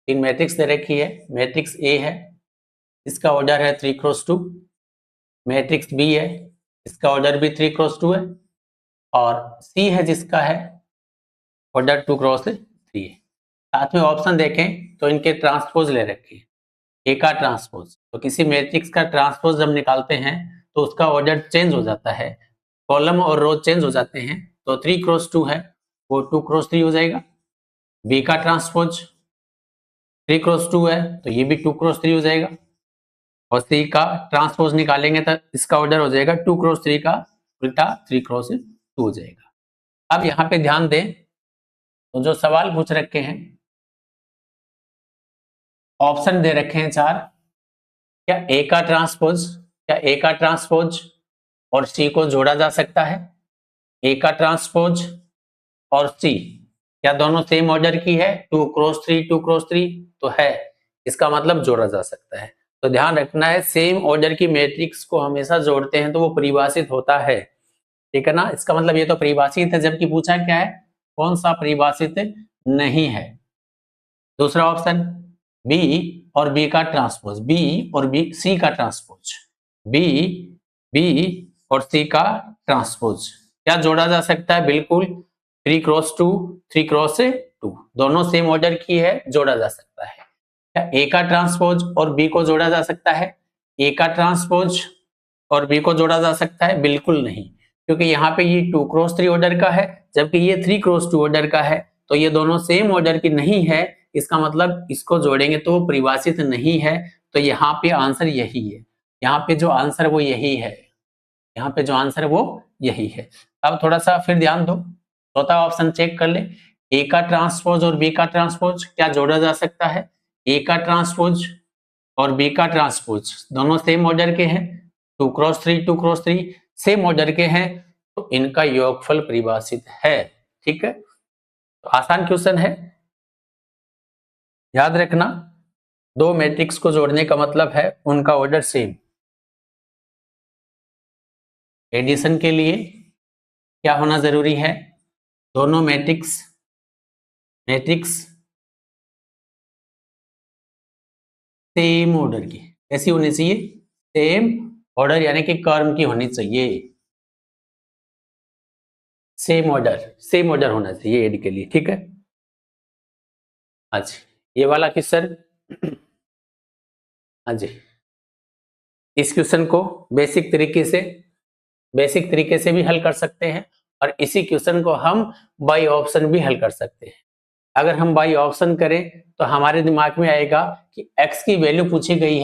तीन मैट्रिक्स दे रखी है। मैट्रिक्स ए है, इसका ऑर्डर है 3x2। मैट्रिक्स बी है, इसका ऑर्डर भी 3x2 है। और सी है जिसका है ऑर्डर 2x3 है। साथ में ऑप्शन देखें तो इनके ट्रांसपोज ले रखे हैं। ए का ट्रांसपोज, तो किसी मैट्रिक्स का ट्रांसपोज जब निकालते हैं तो उसका ऑर्डर चेंज हो जाता है, कॉलम और रो चेंज हो जाते हैं। तो 3x2 है वो 2x3 हो जाएगा। बी का ट्रांसपोज 3x2 है तो ये भी 2x3 हो जाएगा। और सी का ट्रांसपोज निकालेंगे तो इसका ऑर्डर हो जाएगा 2x3 का उल्टा 3x2 हो जाएगा। अब यहाँ पे ध्यान दें तो जो सवाल पूछ रखे हैं, ऑप्शन दे रखे हैं 4। क्या ए का ट्रांसपोज और सी को जोड़ा जा सकता है? ए का ट्रांसपोज और सी क्या दोनों सेम ऑर्डर की है? 2x3 तो है, इसका मतलब जोड़ा जा सकता है। तो ध्यान रखना है, सेम ऑर्डर की मैट्रिक्स को हमेशा जोड़ते हैं तो वो परिभाषित होता है, ठीक है ना। इसका मतलब ये तो परिभाषित है, जबकि पूछा क्या है, कौन सा परिभाषित नहीं है। दूसरा ऑप्शन बी और बी का ट्रांसपोज, बी और बी सी का ट्रांसपोज, बी और सी का ट्रांसपोज क्या जोड़ा जा सकता है? बिल्कुल, 3x2 दोनों सेम ऑर्डर की है, जोड़ा जा सकता है। क्या ए का ट्रांसपोज और बी को जोड़ा जा सकता है? ए का ट्रांसपोज और बी को जोड़ा जा सकता है? बिल्कुल नहीं, क्योंकि यहाँ पे ये 2x3 ऑर्डर का है जबकि ये 3x2 ऑर्डर का है, तो ये दोनों सेम ऑर्डर की नहीं है। इसका मतलब इसको जोड़ेंगे तो वो परिभाषित नहीं है। तो यहाँ पे आंसर यही है, यहाँ पे जो आंसर वो यही है, यहाँ पे जो आंसर वो यही है। अब थोड़ा सा फिर ध्यान दो, चौथा ऑप्शन चेक कर ले। ए का ट्रांसपोज और बी का ट्रांसपोज क्या जोड़ा जा सकता है? ए का ट्रांसपोज और बी का ट्रांसपोज दोनों सेम ऑर्डर के हैं, 2x3 सेम ऑर्डर के हैं, तो इनका योगफल परिभाषित है, ठीक है। तो आसान क्वेश्चन है, याद रखना, दो मैट्रिक्स को जोड़ने का मतलब है उनका ऑर्डर सेम। एडिशन के लिए क्या होना जरूरी है? दोनों मैट्रिक्स सेम ऑर्डर की, कैसी होनी चाहिए? सेम ऑर्डर, यानी कि कर्म की होनी चाहिए, सेम ऑर्डर होना चाहिए एड के लिए, ठीक है। अच्छा, ये वाला क्वेश्चन, हाँ जी, इस क्वेश्चन को बेसिक तरीके से भी हल कर सकते हैं और इसी क्वेश्चन को हम बाई ऑप्शन भी हल कर सकते हैं। अगर हम बाई ऑप्शन करें तो हमारे दिमाग में आएगा कि x की वैल्यू पूछी गई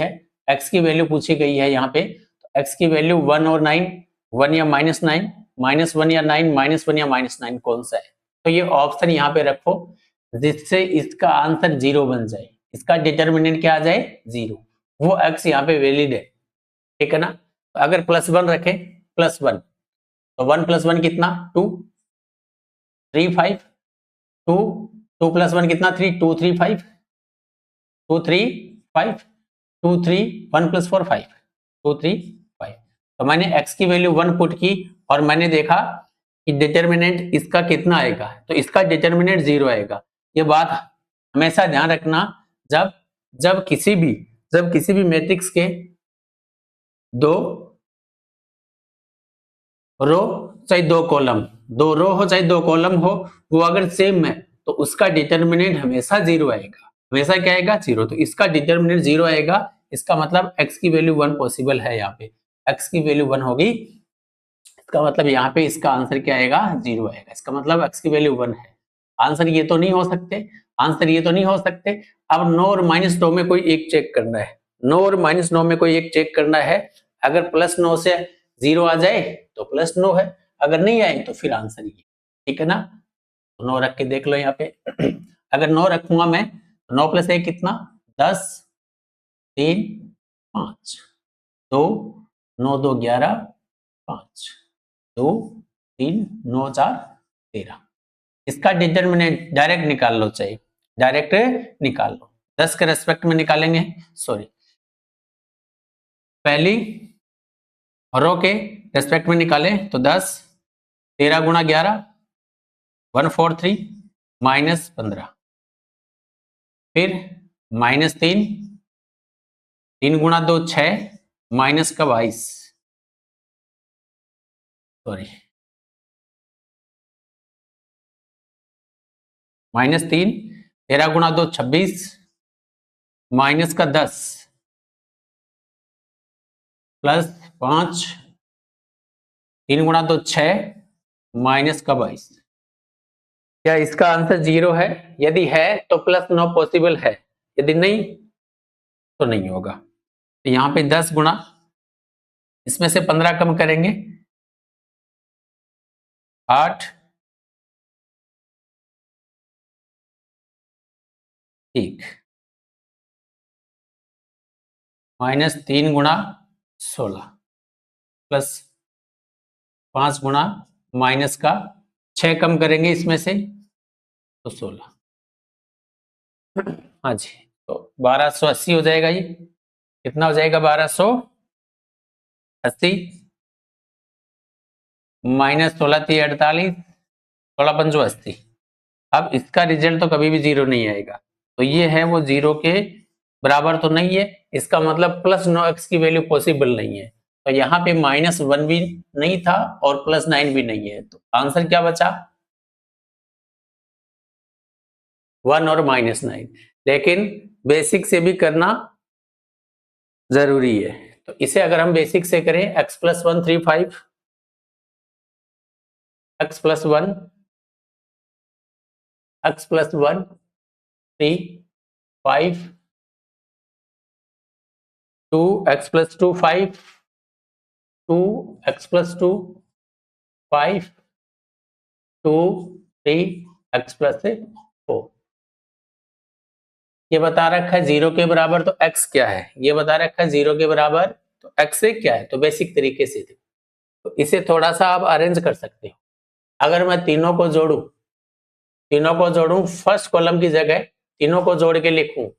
है, यहाँ पे, तो x की वैल्यू 1 और 9, 1 या -9, -1 या 9, -1 या -9 कौन सा है? तो ये ऑप्शन यहाँ पे रखो जिससे इसका आंसर 0 बन जाए, इसका डिटर्मिनेंट क्या आ जाए? 0, वो x यहाँ पे वैलिड है, ठीक है ना। तो अगर +1 रखें, +1, तो 1 + 1 कितना? 2, 3 5, 2 2 + 1 कितना? 3, 2 3 5, 2 3 5, 2 3 1 + 4 5, 2 3 5। तो मैंने x की वैल्यू 1 पुट की और मैंने देखा कि डिटर्मिनेंट इसका कितना आएगा, तो इसका डिटर्मिनेंट 0 आएगा। ये बात हमेशा ध्यान रखना, जब किसी भी मैट्रिक्स के दो रो चाहे दो कॉलम, दो रो हो चाहे दो कॉलम हो, वो अगर सेम है तो उसका डिटर्मिनेंट हमेशा 0 आएगा, हमेशा क्या आएगा? 0। तो इसका डिटर्मिनेंट 0 आएगा, इसका मतलब x की वैल्यू 1 पॉसिबल है। यहाँ पे x की वैल्यू 1 होगी, इसका मतलब यहाँ पे इसका आंसर क्या आएगा? 0 आएगा। इसका मतलब x की वैल्यू 1 है। आंसर ये तो नहीं हो सकते, अब 9 और -9 में कोई एक चेक करना है, 9 और -9 में कोई एक चेक करना है। अगर +9 से 0 आ जाए तो +9 है, अगर नहीं आए तो फिर आंसर ये, ठीक है ना। तो 9 रख के देख लो यहाँ पे अगर 9 रखूंगा मैं, 9 + 1 कितना? 10, 3 5, 2 9 2 11 5, 2 3 9 4 13। इसका डिटर्मिनेंट डायरेक्ट निकाल लो, चाहिए डायरेक्ट निकाल लो, 10 के रेस्पेक्ट में निकालेंगे, सॉरी पहली रो के रेस्पेक्ट में निकालें तो 10, 13 × 11 143 -15, फिर -3, 3 गुणा 2 6, माइनस का 22, सॉरी -3, 13 गुणा 2 26, माइनस का 10 प्लस 5, 3 गुणा 2 6, माइनस का 22। क्या इसका आंसर 0 है? यदि है तो +9 पॉसिबल है, यदि नहीं तो नहीं होगा। तो यहाँ पे 10 गुणा, इसमें से 15 कम करेंगे 8, ठीक, -3 गुणा 16 प्लस 5 गुणा माइनस का 6 कम करेंगे इसमें से तो 16। हाँ जी, तो 1280 हो जाएगा। ये कितना हो जाएगा? 1280 माइनस 16 थी 48, 16 पंचो 80। अब इसका रिजल्ट तो कभी भी 0 नहीं आएगा, तो ये है वो 0 के बराबर तो नहीं है, इसका मतलब +9x की वैल्यू पॉसिबल नहीं है। तो यहाँ पे -1 भी नहीं था और +9 भी नहीं है, तो आंसर क्या बचा? 1 और -9। लेकिन बेसिक से भी करना जरूरी है, तो इसे अगर हम बेसिक से करें, x + 1 3 5, x + 1 x + 1 3 5, 2 x + 2 5, 2 x + 2 5, 2 3 x + 4। ये बता रखा है 0 के बराबर, तो x क्या है? ये बता रखा है 0 के बराबर, तो x से क्या है? तो बेसिक तरीके से तो इसे थोड़ा सा आप अरेंज कर सकते हो। अगर मैं तीनों को जोड़ूं फर्स्ट कॉलम की जगह तीनों को जोड़ के लिखूं,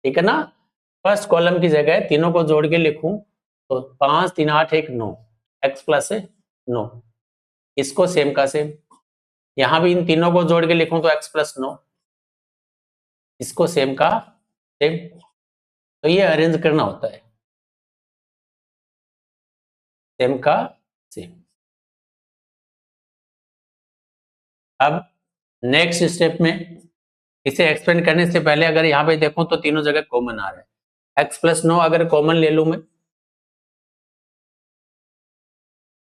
ठीक है ना? फर्स्ट कॉलम की जगह तीनों को जोड़ के लिखूं तो 5 3 8 1 9, x + 9, इसको सेम का सेम, यहां भी इन तीनों को जोड़ के लिखूं तो x + 9, इसको सेम का सेम। तो ये अरेंज करना होता है, सेम का सेम। अब नेक्स्ट स्टेप में इसे एक्सपेंड करने से पहले अगर यहाँ पे देखूं तो तीनों जगह कॉमन आ रहा है। x + 9 अगर कॉमन ले लूं मैं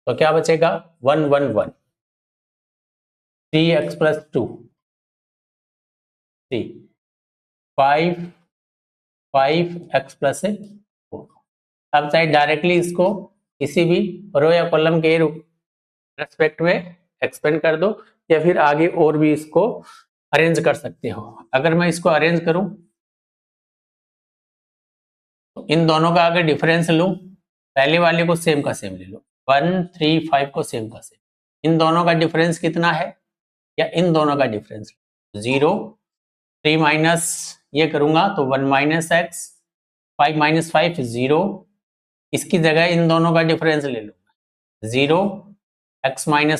तो क्या बचेगा? 1 1 1, 3x + 2 3, 5 5x + 4। अब चाहे डायरेक्टली इसको किसी भी रो या कॉलम के रेस्पेक्ट में एक्सपेंड कर दो, या फिर आगे और भी इसको अरेंज कर सकते हो। अगर मैं इसको अरेंज करूं तो इन दोनों का अगर डिफरेंस लूं, पहले वाले को सेम का सेम ले लो, 1 3 5 को सेम का सेम। इन दोनों का डिफरेंस कितना है, या इन दोनों का डिफरेंस 0, 3 माइनस ये करूंगा तो 1 - x, 5 - 5 0, इसकी जगह इन दोनों का डिफरेंस ले लो, 0 x - 1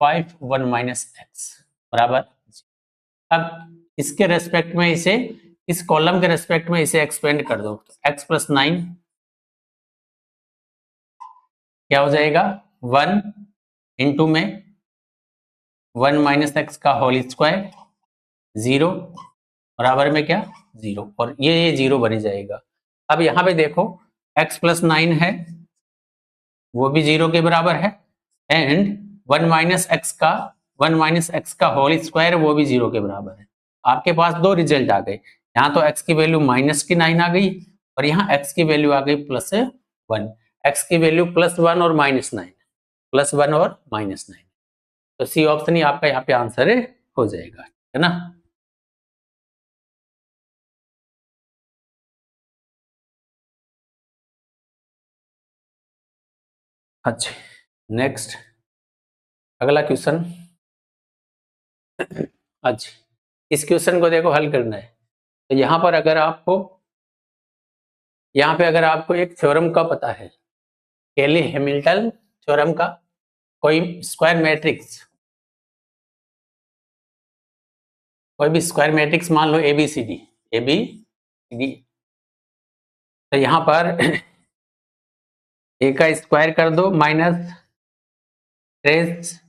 5 1 - x बराबर। अब इसके रेस्पेक्ट में इसे, इस कॉलम के रेस्पेक्ट में इसे एक्सपेंड कर दो, तो x + 9 क्या हो जाएगा? 1 इंटू में 1 - x का होल स्क्वायर 0 बराबर में क्या? 0, और ये 0 बन जाएगा। अब यहाँ पे देखो x + 9 है वो भी 0 के बराबर है, एंड 1 - x का होल स्क्वायर वो भी 0 के बराबर है। आपके पास दो रिजल्ट आ गए, यहाँ तो x की वैल्यू -9 आ गई और यहाँ x की वैल्यू आ गई +1। x की वैल्यू +1 और -9, +1 और -9, तो सी ऑप्शन ही आपका यहाँ पे आंसर हो जाएगा, है ना? अच्छा, नेक्स्ट अगला क्वेश्चन। अच्छा, इस क्वेश्चन को देखो हल करना है। तो यहाँ पर अगर आपको, यहाँ पे अगर आपको एक थ्योरम का पता है, केली हैमिल्टन थ्योरम का, कोई स्क्वायर मैट्रिक्स, कोई भी स्क्वायर मैट्रिक्स मान लो ABCD, ए बी डी। तो यहाँ पर ए का स्क्वायर कर दो माइनस ट्रेस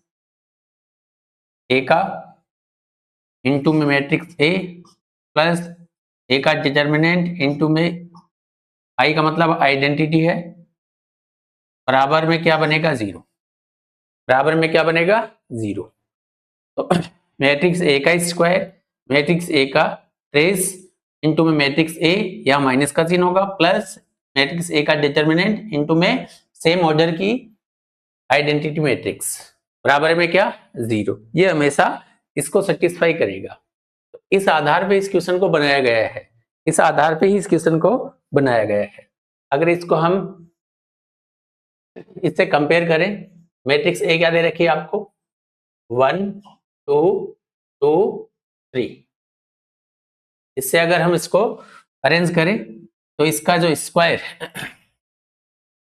ए का इंटू में मैट्रिक्स ए प्लस ए का डिटर्मिनेंट इंटू में आई का मतलब आइडेंटिटी है, बराबर में क्या बनेगा 0, बराबर में क्या बनेगा 0। तो मैट्रिक्स ए का स्क्वायर मैट्रिक्स ए का ट्रेस इंटू में मैट्रिक्स ए या माइनस का चिन्ह होगा प्लस मैट्रिक्स ए का डिटर्मिनेंट इंटू में सेम ऑर्डर की आइडेंटिटी मैट्रिक्स, बराबर में क्या 0। ये हमेशा इसको सेटिस्फाई करेगा। तो इस आधार पे इस क्वेश्चन को बनाया गया है, इस आधार पे ही इस क्वेश्चन को बनाया गया है। अगर इसको हम इससे कंपेयर करें, मैट्रिक्स ए क्या दे रखी है आपको 1 2 2 3। इससे अगर हम इसको अरेंज करें तो इसका जो स्क्वायर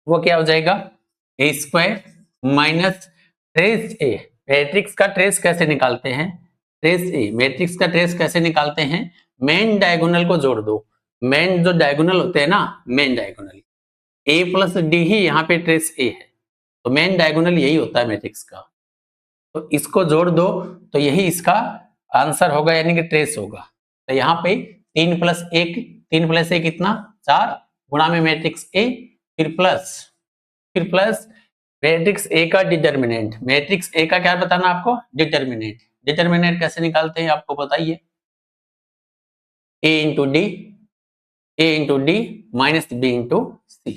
वो क्या हो जाएगा ए स्क्वायर माइनस ट्रेस ए। मैट्रिक्स का ट्रेस कैसे निकालते हैं, ट्रेस ए मैट्रिक्स का ट्रेस कैसे निकालते हैं, मेन डायगोनल को जोड़ दो। मेन जो डायगोनल होते हैं ना, main diagonal A plus D ही यहाँ पे ट्रेस ए है, तो मेन डायगोनल यही होता है मैट्रिक्स का। तो इसको जोड़ दो तो यही इसका आंसर होगा, यानी कि ट्रेस होगा। तो यहाँ पे 3 प्लस 1 कितना 4 गुणा में मैट्रिक्स ए फिर प्लस मैट्रिक्स ए का डिटर्मिनेंट। मैट्रिक्स ए का क्या बताना आपको डिटर्मिनेंट। डिटर्मिनेंट कैसे निकालते हैं आपको बताइए, A into D minus B into C.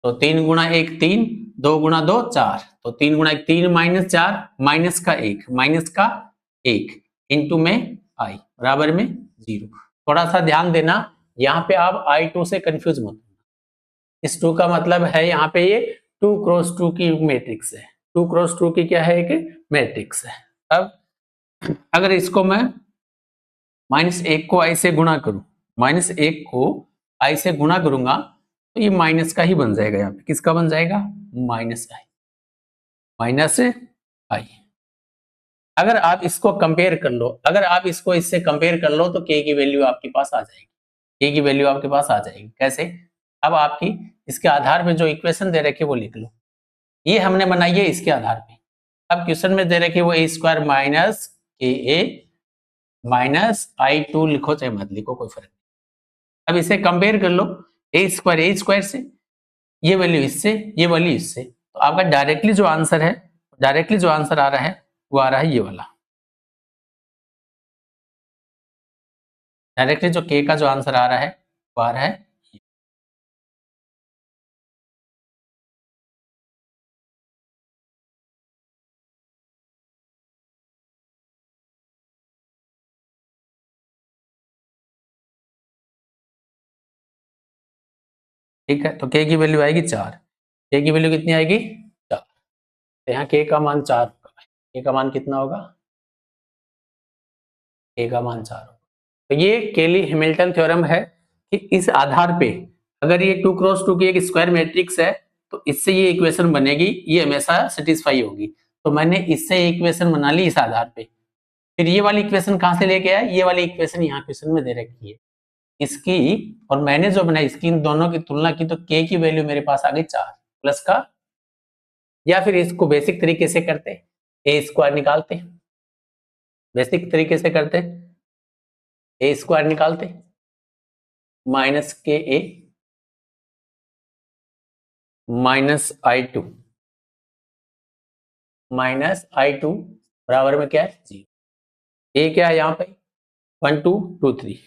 तो 3 गुणा 1 3 2 गुणा 2 4, तो 3 गुणा 1 3 माइनस 4 माइनस का 1 इंटू में आई बराबर में 0। थोड़ा सा ध्यान देना, यहाँ पे आप I2 से कंफ्यूज मत होना। इस 2 का मतलब है यहाँ पे ये 2 क्रॉस 2 की मैट्रिक्स है, 2 क्रॉस 2 की क्या है एक मैट्रिक्स है। अब अगर इसको मैं -1 को I से गुणा करूं, -1 को I से गुणा करूंगा तो ये माइनस का ही बन जाएगा। यहाँ पे किसका बन जाएगा माइनस आई। अगर आप इसको कंपेयर कर लो, अगर आप इसको इससे कंपेयर कर लो तो k की वैल्यू आपके पास आ जाएगी, k की वैल्यू आपके पास आ जाएगी। कैसे, अब आपकी इसके आधार पे जो इक्वेशन दे रखी है वो लिख लो, ये हमने बनाई है इसके आधार पे। अब क्वेश्चन में दे रखी है वो a² minus KA minus I2 लिखो चाहे मत लिखो कोई फर्क नहीं। अब इसे कंपेयर कर लो a² से, ये वैल्यू इससे, ये वैल्यू इससे, तो आपका डायरेक्टली जो आंसर आ रहा है वो आ रहा है ये वाला। डायरेक्टली जो k का जो आंसर आ रहा है वो आ रहा है ठीक है। तो k की वैल्यू आएगी 4, k की वैल्यू कितनी आएगी 4, तो यहाँ k का मान 4 होगा। k का मान कितना होगा, k का मान 4 होगा। तो ये केली हैमिल्टन थ्योरम है कि इस आधार पे अगर ये 2 क्रॉस 2 की एक स्क्वायर मैट्रिक्स है तो इससे ये इक्वेशन बनेगी, ये हमेशा सेटिस्फाई होगी। तो मैंने इससे इक्वेशन बना ली इस आधार पे। फिर ये वाली इक्वेशन कहां से लेके आया, ये वाली इक्वेशन यहाँ क्वेश्चन में दे रखी है इसकी, और मैंने जो बनाई इसकी इन दोनों की तुलना की तो k की वैल्यू मेरे पास आ गई 4 प्लस का, या फिर इसको बेसिक तरीके से करते a² निकालते, बेसिक तरीके से करते a² निकालते माइनस KA माइनस I2 बराबर में क्या है 0। a क्या है यहाँ पे 1 2 2 3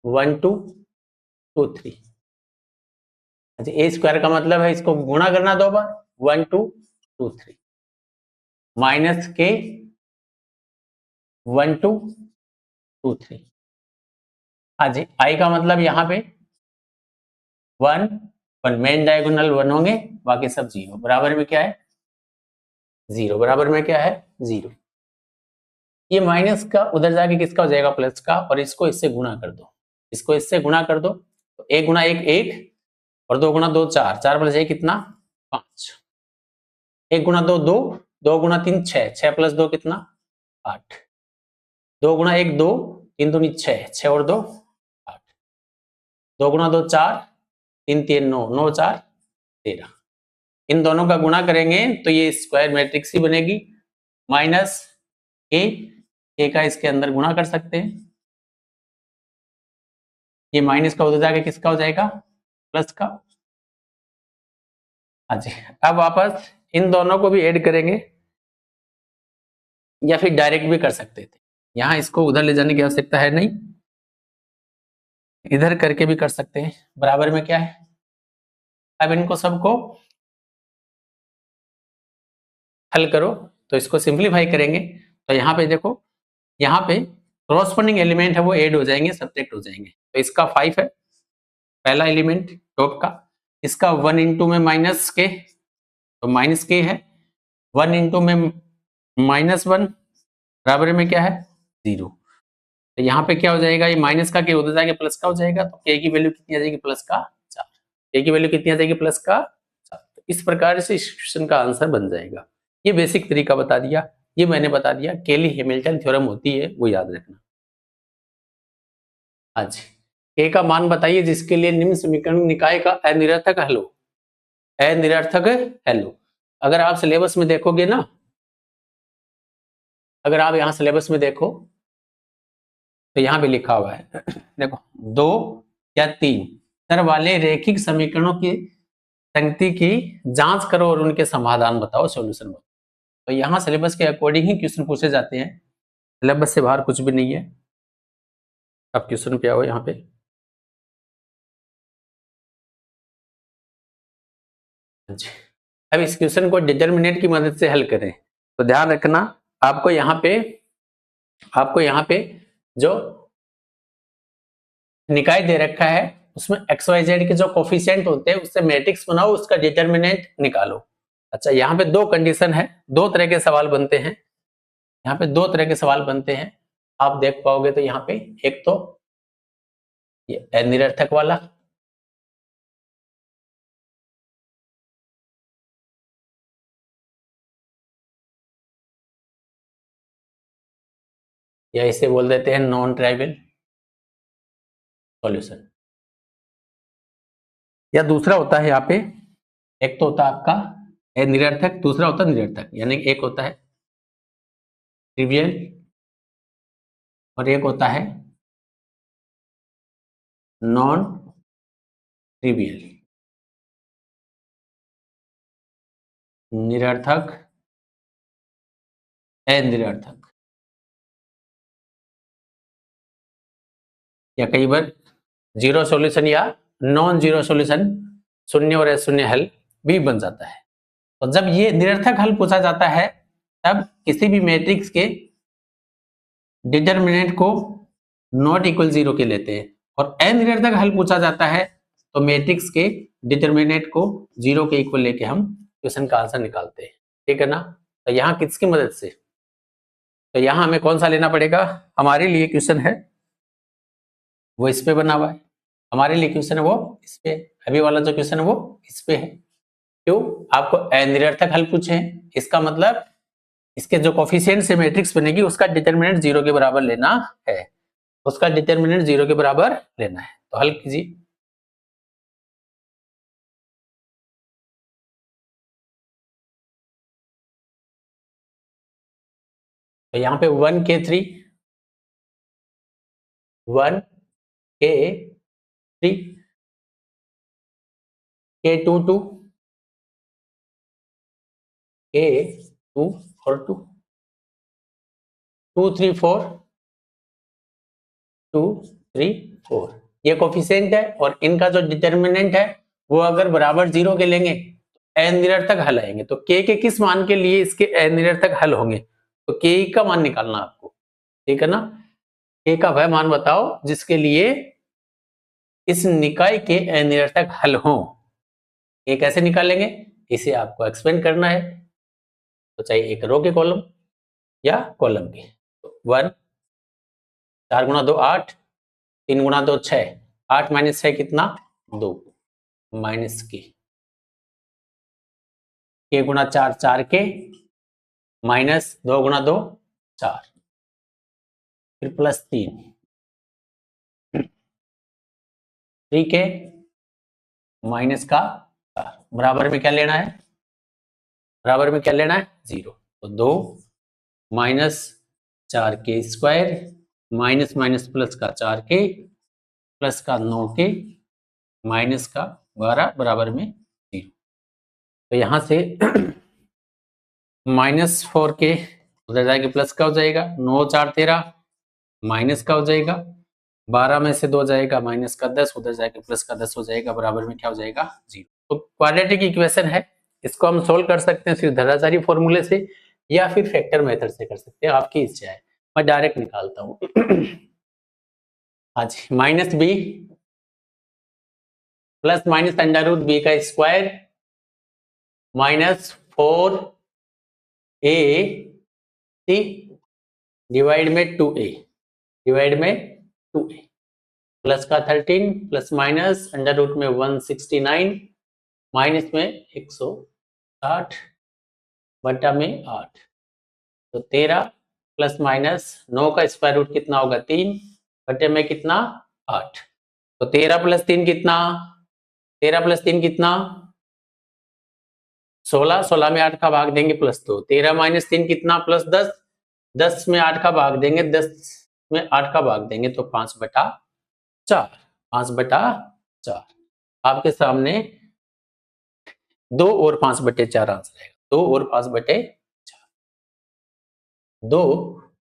1 2 2 3। अच्छा a² का मतलब है इसको गुणा करना 2 बार 1 2 2 3 माइनस k 1 2 2 3। हाँ जी i का मतलब यहाँ पे 1 मेन डायगोनल 1 होंगे, बाकी सब 0, बराबर में क्या है 0, बराबर में क्या है 0। ये माइनस का उधर जाके किसका हो जाएगा प्लस का, और इसको इससे गुणा कर दो, इसको इससे गुणा कर दो तो 1 गुणा 1 1 और 2 गुणा 2 4, 4 प्लस 1 कितना 5, 1 गुणा 2 2, 2 गुणा 3 6, 6 प्लस 2 कितना 8, 2 गुणा 1 2, 3 दूनी 6, 6 और 2 8, 2 गुणा 2 4, 3 3 9, 9 4 13। इन दोनों का गुणा करेंगे तो ये स्क्वायर मैट्रिक्स ही बनेगी। माइनस ए का इसके अंदर गुणा कर सकते हैं, ये माइनस का उधर जाके किसका हो जाएगा, प्लस का। हाँ जी, अब वापस इन दोनों को भी ऐड करेंगे या फिर डायरेक्ट भी कर सकते थे, यहाँ इसको उधर ले जाने की आवश्यकता है नहीं, इधर करके भी कर सकते हैं। बराबर में क्या है, अब इनको सबको हल करो तो इसको सिंप्लीफाई करेंगे तो यहाँ पे देखो, यहाँ पे कॉरस्पॉन्डिंग एलिमेंट है वो ऐड हो जाएंगे, सब्ट्रैक्ट हो जाएंगे। तो इसका 5 है पहला एलिमेंट टॉप का, इसका 1 इंटू में माइनस के, तो माइनस के है, 1 इंटू में -1 बराबर में क्या है 0। तो यहाँ पे क्या हो जाएगा, ये माइनस का के उधर जाके प्लस का हो जाएगा, तो के की वैल्यू कितनी आ जाएगी, प्लस का 4। के की वैल्यू कितनी आ जाएगी, प्लस का 4। तो इस प्रकार से इस क्वेश्चन का आंसर बन जाएगा। ये बेसिक तरीका बता दिया, ये मैंने बता दिया, केली हैमिल्टन थ्योरम होती है वो याद रखना। हाँ जी, के का मान बताइए जिसके लिए निम्न समीकरण निकाय का अनिरर्थक हल हो, अनिरर्थक हल हो। अगर आप सिलेबस में देखोगे ना, अगर आप यहाँ सिलेबस में देखो तो यहाँ भी लिखा हुआ है देखो, 2 या 3 चर वाले रैखिक समीकरणों की संगति की जांच करो और उनके समाधान बताओ, सॉल्यूशन बताओ। तो यहाँ सिलेबस के अकॉर्डिंग ही क्वेश्चन पूछे जाते हैं, सिलेबस से बाहर कुछ भी नहीं है। अब क्वेश्चन क्या हो यहाँ पे, अब इस क्वेश्चन को डिटर्मिनेंट की मदद से हल करें तो ध्यान रखना, आपको यहाँ पे जो निकाय दे रखा है उसमें XYZ के जो कोफिशिएंट होते हैं उससे मैट्रिक्स बनाओ, उसका डिटर्मिनेंट निकालो। अच्छा, यहाँ पे दो कंडीशन है, दो तरह के सवाल बनते हैं, यहाँ पे दो तरह के सवाल बनते हैं, आप देख पाओगे। तो यहाँ पे एक तो ये निरर्थक वाला, या इसे बोल देते हैं नॉन ट्राइवियल सॉल्यूशन, या दूसरा होता है यहाँ पे, एक तो होता है आपका निरर्थक, दूसरा होता है निरर्थक, यानी एक होता है ट्रिवियल और एक होता है नॉन ट्रिवियल। निरर्थक निरर्थक, या कई बार जीरो सॉल्यूशन या नॉन जीरो सॉल्यूशन, शून्य और अशून्य हल भी बन जाता है। तो जब ये निरर्थक हल पूछा जाता है तब किसी भी मैट्रिक्स के डिटरमिनेंट को नॉट इक्वल 0 के लेते हैं, और अनिरर्थक हल पूछा जाता है तो मैट्रिक्स के डिटरमिनेंट को 0 के इक्वल लेके हम क्वेश्चन का आंसर निकालते हैं, ठीक है ना। तो यहाँ किसकी मदद से, तो यहाँ हमें कौन सा लेना पड़ेगा, हमारे लिए क्वेश्चन है वो इस पे बना हुआ है, हमारे लिए क्वेश्चन है वो इस पे, अभी वाला जो क्वेश्चन है वो इस पे है। क्यों, आपको अनिरर्थक हल पूछे हैं, इसका मतलब इसके जो कोफिशिएंट से मैट्रिक्स बनेगी उसका डिटरमिनेंट 0 के बराबर लेना है, उसका डिटरमिनेंट 0 के बराबर लेना है। तो हल कीजिए, तो यहाँ पे 1k3 1k3 k22 k2 और 2 2 3 4 2 3 4 ये कोफिशिएंट है, और इनका जो डिटरमिनेंट है वो अगर बराबर 0 के लेंगे तो अनिरर्थक हल आएंगे। तो k के किस मान के लिए इसके अनिरर्थक हल होंगे, तो k का मान निकालना आपको, ठीक है ना। k का वह मान बताओ जिसके लिए इस निकाय के अनिरर्थक हल हो। ये कैसे निकालेंगे, इसे आपको एक्सपेंड करना है, तो चाहे एक रो के कॉलम या कॉलम के। तो 1 4 गुणा 2 8, 3 गुणा 2 6, 8 माइनस 6 कितना 2, माइनस के गुणा 4 4 के, माइनस 2 गुणा 2 4, फिर प्लस 3, 3k माइनस का बराबर में क्या लेना है, बराबर में क्या लेना है 0। तो 2 minus 4k square minus minus plus का 4k प्लस का 9k माइनस का 12 बराबर में 0। तो यहां से माइनस 4k उधर जाएगा प्लस का हो जाएगा, 9 4 13 माइनस का हो जाएगा, 12 में से 2 जाएगा माइनस का 10 उधर जाएगा प्लस का 10 हो जाएगा, बराबर में क्या हो जाएगा 0। तो क्वाड्रेटिक इक्वेशन है, इसको हम सोल्व कर सकते हैं सिर्फ धराशायी फॉर्मूले से या फिर फैक्टर मेथड से कर सकते हैं, आपकी इच्छा है। मैं डायरेक्ट निकालता हूँ। हाँ जी, minus B plus minus under root B का square minus 4a C divide में 2a डिवाइड में 2a प्लस का 13 प्लस माइनस अंडर रूट में 169 माइनस में 160 बटा में 8। तो 13 प्लस माइनस 9 का स्क्वायर रूट कितना होगा 3 बटे में कितना 8। तो 13 प्लस 3 कितना, 13 प्लस 3 कितना 16, 16 में 8 का भाग देंगे प्लस 2, 13 माइनस 3 कितना प्लस 10, 10 में 8 का भाग देंगे, 10 में 8 का भाग देंगे तो 5 बटा 4, 5 बटा 4। आपके सामने 2 और 5 बटे 4 आंसर है, 2 और 5 बटे 4, 2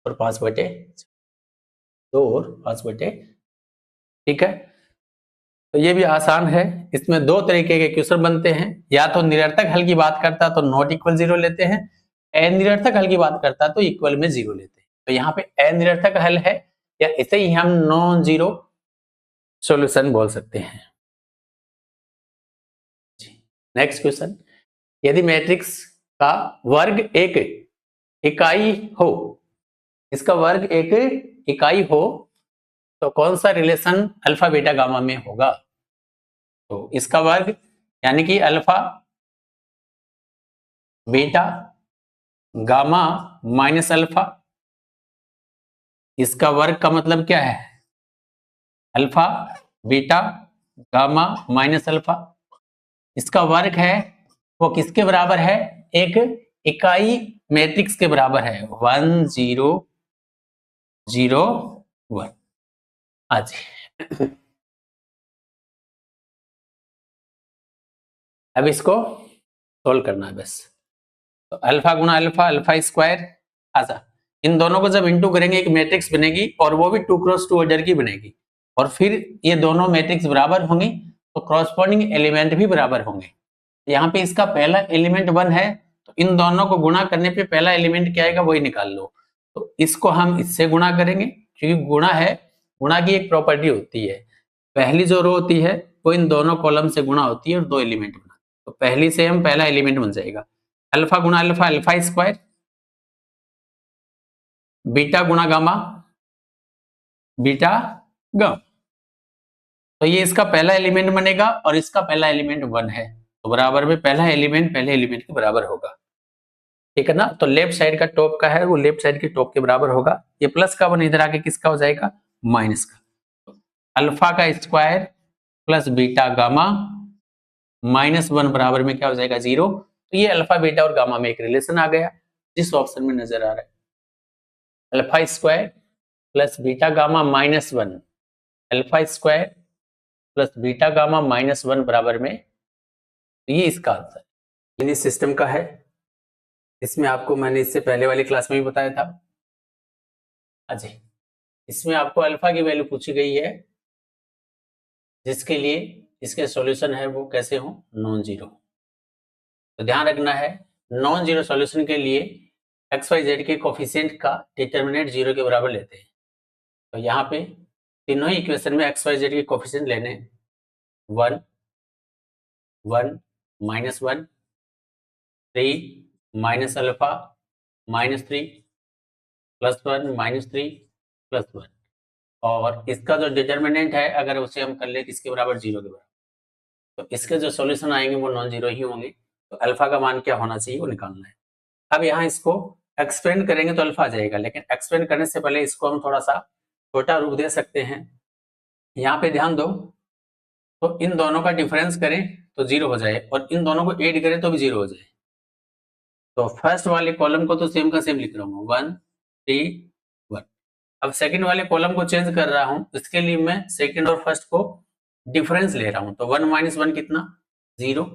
और 5 बटे 2 और 5 बटे, ठीक है। तो ये भी आसान है, इसमें दो तरीके के क्वेश्चन बनते हैं, या तो निरर्थक हल की बात करता तो नॉट इक्वल 0 लेते हैं, अनिरर्थक हल की बात करता तो इक्वल में 0 लेते हैं। तो यहाँ पे अनिरर्थक हल है या इसे ही हम नॉन जीरो सॉल्यूशन बोल सकते हैं। नेक्स्ट क्वेश्चन, यदि मैट्रिक्स का वर्ग एक इकाई हो, इसका वर्ग एक इकाई हो तो कौन सा रिलेशन अल्फा बीटा गामा में होगा। तो इसका वर्ग यानी कि alpha beta gamma minus alpha, इसका वर्ग का मतलब क्या है, alpha beta gamma minus alpha, इसका वर्ग है वो किसके बराबर है, एक इकाई मैट्रिक्स के बराबर है 1 0 0 1। आज अब इसको सोल्व करना है बस। तो अल्फा गुना अल्फा, अल्फा स्क्वायर, अच्छा इन दोनों को जब इंटू करेंगे एक मैट्रिक्स बनेगी और वो भी 2 क्रॉस 2 ऑर्डर की बनेगी, और फिर ये दोनों मैट्रिक्स बराबर होंगी तो कॉरस्पॉन्डिंग एलिमेंट भी बराबर होंगे। यहाँ पे इसका पहला एलिमेंट 1 है तो इन दोनों को गुणा करने पे पहला एलिमेंट क्या आएगा वही निकाल लो। तो इसको हम इससे गुणा करेंगे क्योंकि गुणा है, गुणा की एक प्रॉपर्टी होती है, पहली जो रो होती है वो इन दोनों कॉलम से गुणा होती है और दो एलिमेंट बना, तो पहली से हम पहला एलिमेंट बन जाएगा अल्फा गुना अल्फा, अल्फा स्क्वायर, बीटा गुना गामा, बीटा गामा। तो ये इसका पहला एलिमेंट बनेगा और इसका पहला एलिमेंट 1 है तो बराबर में पहला एलिमेंट पहले एलिमेंट के बराबर होगा, ठीक है ना। तो लेफ्ट साइड का टॉप का है वो लेफ्ट साइड के टॉप के बराबर होगा, ये प्लस का 1 इधर आके किसका हो जाएगा माइनस का। तो अल्फा का square plus beta gamma minus 1 बराबर में क्या हो जाएगा 0। तो ये अल्फा बीटा और गामा में एक रिलेशन आ गया जिस ऑप्शन में नजर आ रहा है, alpha square plus beta gamma minus 1, alpha square plus beta gamma minus 1 बराबर में, तो ये इसका आंसर यूनिट सिस्टम का है। इसमें आपको मैंने इससे पहले वाली क्लास में भी बताया था। अच्छा, इसमें आपको अल्फा की वैल्यू पूछी गई है जिसके लिए इसके सॉल्यूशन है वो कैसे हो नॉन जीरो। तो ध्यान रखना है नॉन जीरो सॉल्यूशन के लिए एक्स वाई जेड के कोफिशिएंट का डिटर्मिनेंट 0 के बराबर लेते हैं। तो यहाँ पे तीनों ही इक्वेशन में एक्स वाई जेड के कोफिशिएंट लेने 1 1 minus 1 3 minus alpha minus 3 plus 1 minus 3 plus 1, और इसका जो डिटर्मिनेंट है अगर उसे हम कर ले किसके बराबर 0 के बराबर, तो इसके जो सॉल्यूशन आएंगे वो नॉन जीरो ही होंगे। तो अल्फा का मान क्या होना चाहिए वो निकालना है। अब यहाँ इसको एक्सपेंड करेंगे तो अल्फा आ जाएगा, लेकिन एक्सपेंड करने से पहले इसको हम थोड़ा सा छोटा रूप दे सकते हैं। यहाँ पे ध्यान दो तो इन दोनों का डिफरेंस करें तो 0 हो जाए और इन दोनों को ऐड करें तो भी 0 हो जाए। तो फर्स्ट वाले कॉलम को तो सेम का सेम लिख रहा हूँ 1 3 1। अब सेकंड वाले कॉलम को चेंज कर रहा हूँ, इसके लिए मैं सेकंड और फर्स्ट को डिफरेंस ले रहा हूँ। तो 1 माइनस 1 कितना 0,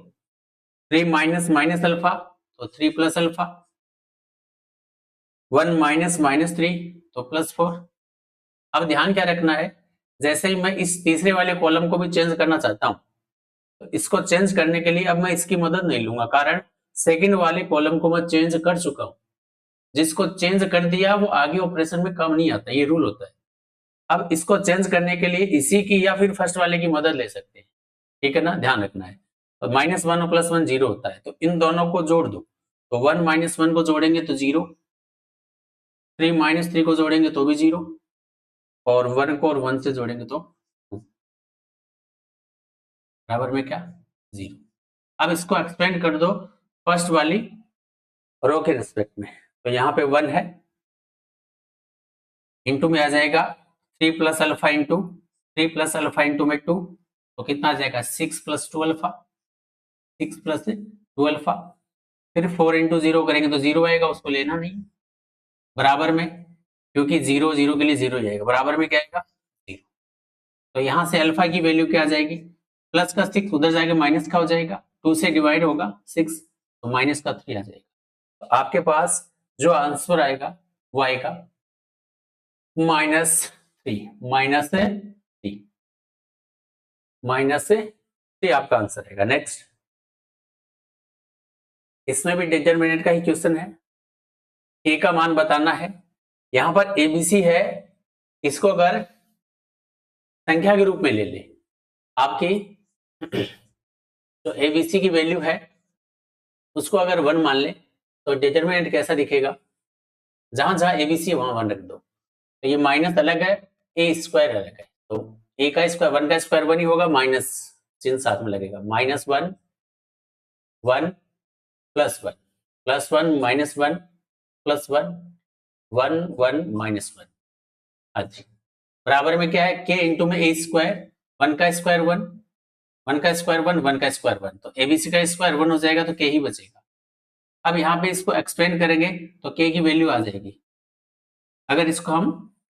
3 माइनस माइनस अल्फा तो 3 प्लस अल्फा, 1 माइनस माइनस 3 तो प्लस 4। अब ध्यान क्या रखना है, जैसे ही मैं इस तीसरे वाले कॉलम को भी चेंज करना चाहता हूं तो इसको चेंज करने के लिए अब मैं इसकी मदद नहीं लूंगा, कारण सेकंड वाले कॉलम को मैं चेंज कर चुका हूं। जिसको चेंज कर दिया वो आगे ऑपरेशन में काम नहीं आता, ये रूल होता है। अब इसको चेंज करने के लिए इसी की या फिर फर्स्ट वाले की मदद ले सकते हैं, ठीक है ना, ध्यान रखना है। तो माइनस 1 और प्लस 1 0 होता है, तो इन दोनों को जोड़ दो। तो 1 माइनस 1 को जोड़ेंगे तो 0, 3 माइनस 3 को जोड़ेंगे तो भी 0, और 1 को और 1 से जोड़ेंगे तो 2 बराबर में क्या 0। अब इसको एक्सपेंड कर दो फर्स्ट वाली रो के रिस्पेक्ट में। तो यहाँ पे 1 है, इंटू में आ जाएगा 3 plus alpha into 3 plus alpha into में 2, तो कितना आ जाएगा 6 प्लस 2 अल्फा, 6 प्लस 2 अल्फा। फिर 4 इंटू 0 करेंगे तो 0 आएगा, उसको लेना नहीं, बराबर में, क्योंकि 0 0 के लिए 0 जाएगा, बराबर में क्या आएगा 0। तो यहाँ से अल्फा की वैल्यू क्या आ जाएगी, प्लस का 6 उधर जाएगा माइनस का हो जाएगा, 2 से डिवाइड होगा 6 तो माइनस का 3 आ जाएगा। तो आपके पास जो आंसर आएगा वो आएगा -3, -3 आपका आंसर आएगा। नेक्स्ट, इसमें भी डिटरमिनेंट का ही क्वेश्चन है, ए का मान बताना है। यहां पर एबीसी है, इसको अगर संख्या के रूप में ले ले, आपकी जो एबीसी की वैल्यू है उसको अगर 1 मान ले तो डिटरमिनेंट कैसा दिखेगा, जहां जहां एबीसी वहां 1 रख दो। तो ये माइनस अलग है, ए स्क्वायर अलग है, तो ए का स्क्वायर 1 का स्क्वायर 1 ही होगा, माइनस चिन्ह साथ में लगेगा, -1 1 plus 1 plus 1 minus 1 plus 1 1 1 minus 1। अच्छा, बराबर में क्या है के इंटू में ए स्क्वायर, 1 का स्क्वायर 1, 1 का स्क्वायर 1, 1 का स्क्वायर 1, तो एबीसी का स्क्वायर 1 हो जाएगा तो के ही बचेगा। अब यहाँ पे इसको एक्सपेंड करेंगे तो के की वैल्यू आ जाएगी। अगर इसको हम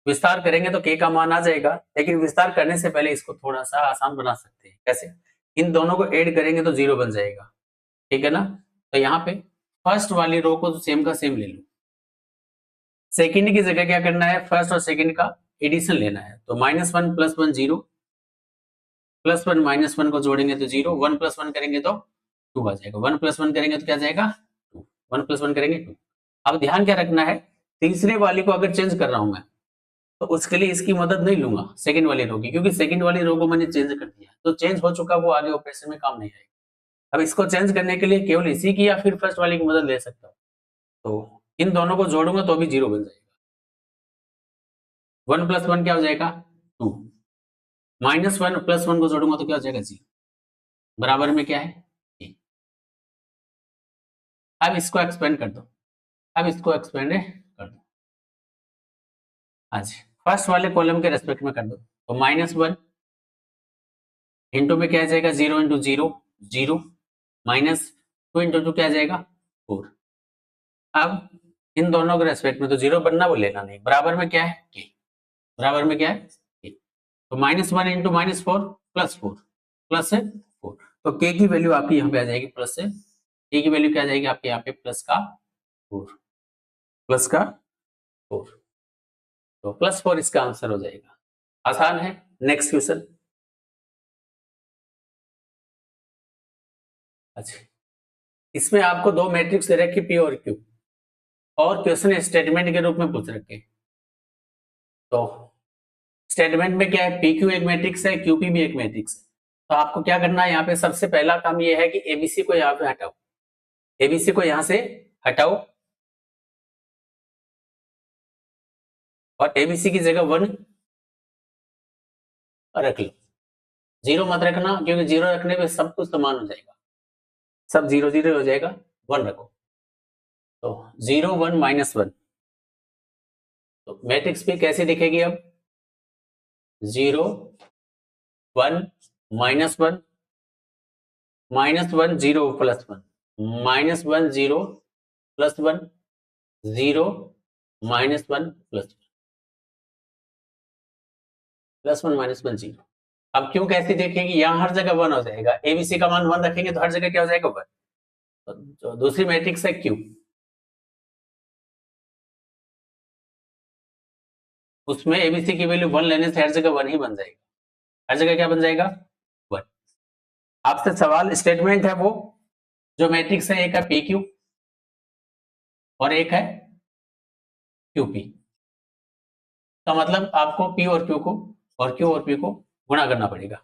विस्तार करेंगे तो के का मान आ जाएगा, लेकिन विस्तार करने से पहले इसको थोड़ा सा आसान बना सकते हैं। कैसे, इन दोनों को ऐड करेंगे तो 0 बन जाएगा, ठीक है ना। तो यहाँ पे फर्स्ट वाली रो को तो सेम का सेम ले लो, सेकंड की जगह क्या करना है, फर्स्ट और सेकंड का एडिशन लेना है। तो -1 प्लस 1 0, प्लस 1 माइनस 1 को जोड़ेंगे तो 0, 1 प्लस 1 करेंगे तो 2 आ जाएगा, 1 प्लस 1 करेंगे तो क्या जाएगा 2, 1 प्लस 1 करेंगे 2। अब ध्यान क्या रखना है, तीसरे वाली को अगर चेंज कर रहा हूं मैं तो उसके लिए इसकी मदद नहीं लूंगा सेकंड वाली रो की, क्योंकि सेकंड वाली रो को मैंने चेंज कर दिया, तो चेंज हो चुका वो आगे ऑपरेशन में काम नहीं आएगा। अब इसको चेंज करने के लिए केवल इसी की या फिर फर्स्ट वाली की मदद ले सकता हूँ। तो इन दोनों को जोड़ूंगा तो भी 0 बन जाएगा, 1 प्लस 1 क्या हो जाएगा 2, -1 प्लस 1 को जोड़ूंगा तो क्या हो जाएगा 0, बराबर में क्या है 1। अब इसको एक्सपेंड कर दो, अब इसको एक्सपेंड कर दो, अच्छा फर्स्ट वाले कॉलम के रेस्पेक्ट में कर दो। तो -1 इंटू में क्या आ जाएगा 0 इंटू 0 0, -2 इंटू 2 क्या आ जाएगा 4। अब इन दोनों के रेस्पेक्ट में तो 0 बनना वो लेना नहीं, बराबर में क्या है k, बराबर में क्या है k। तो -1 इंटू -4 प्लस 4 प्लस है 4, तो k की वैल्यू आपकी यहाँ पे आ जाएगी प्लस है, k की वैल्यू क्या आ जाएगी आपके यहाँ पे प्लस का 4, प्लस का 4, तो +4 इसका आंसर हो जाएगा। आसान है। नेक्स्ट क्वेश्चन, अच्छा इसमें आपको दो मैट्रिक्स दे रखे पी और क्यू, और क्वेश्चन स्टेटमेंट के रूप में पूछ रखे। तो स्टेटमेंट में क्या है, पी क्यू एक मैट्रिक्स है, क्यूपी भी एक मैट्रिक्स है। तो आपको क्या करना है, यहाँ पे सबसे पहला काम ये है कि एबीसी को यहाँ पे हटाओ, एबीसी को यहाँ से हटाओ और एबीसी की जगह 1 रख लो, 0 मत रखना, क्योंकि 0 रखने पे सब कुछ समान हो जाएगा, सब 0 0 हो जाएगा, 1 रखो। तो 0 1 -1, तो मैट्रिक्स भी कैसे दिखेगी अब 0 1 -1 -1 0 +1 -1 0 +1 0 -1 +1 -1 0। अब क्यों कैसे देखेंगे, यहाँ हर जगह 1 हो जाएगा, एबीसी का मान 1 रखेंगे तो हर जगह क्या हो जाएगा 1। तो जो दूसरी मैट्रिक्स है क्यू, उसमें एबीसी की वैल्यू 1 लेने से हर जगह 1 ही बन जाएगा, हर जगह क्या बन जाएगा 1। आपसे सवाल स्टेटमेंट है वो, जो मैट्रिक्स है एक है पी क्यू और एक है क्यूपी, का मतलब आपको पी और क्यू को और क्यू और पी को गुणा करना पड़ेगा।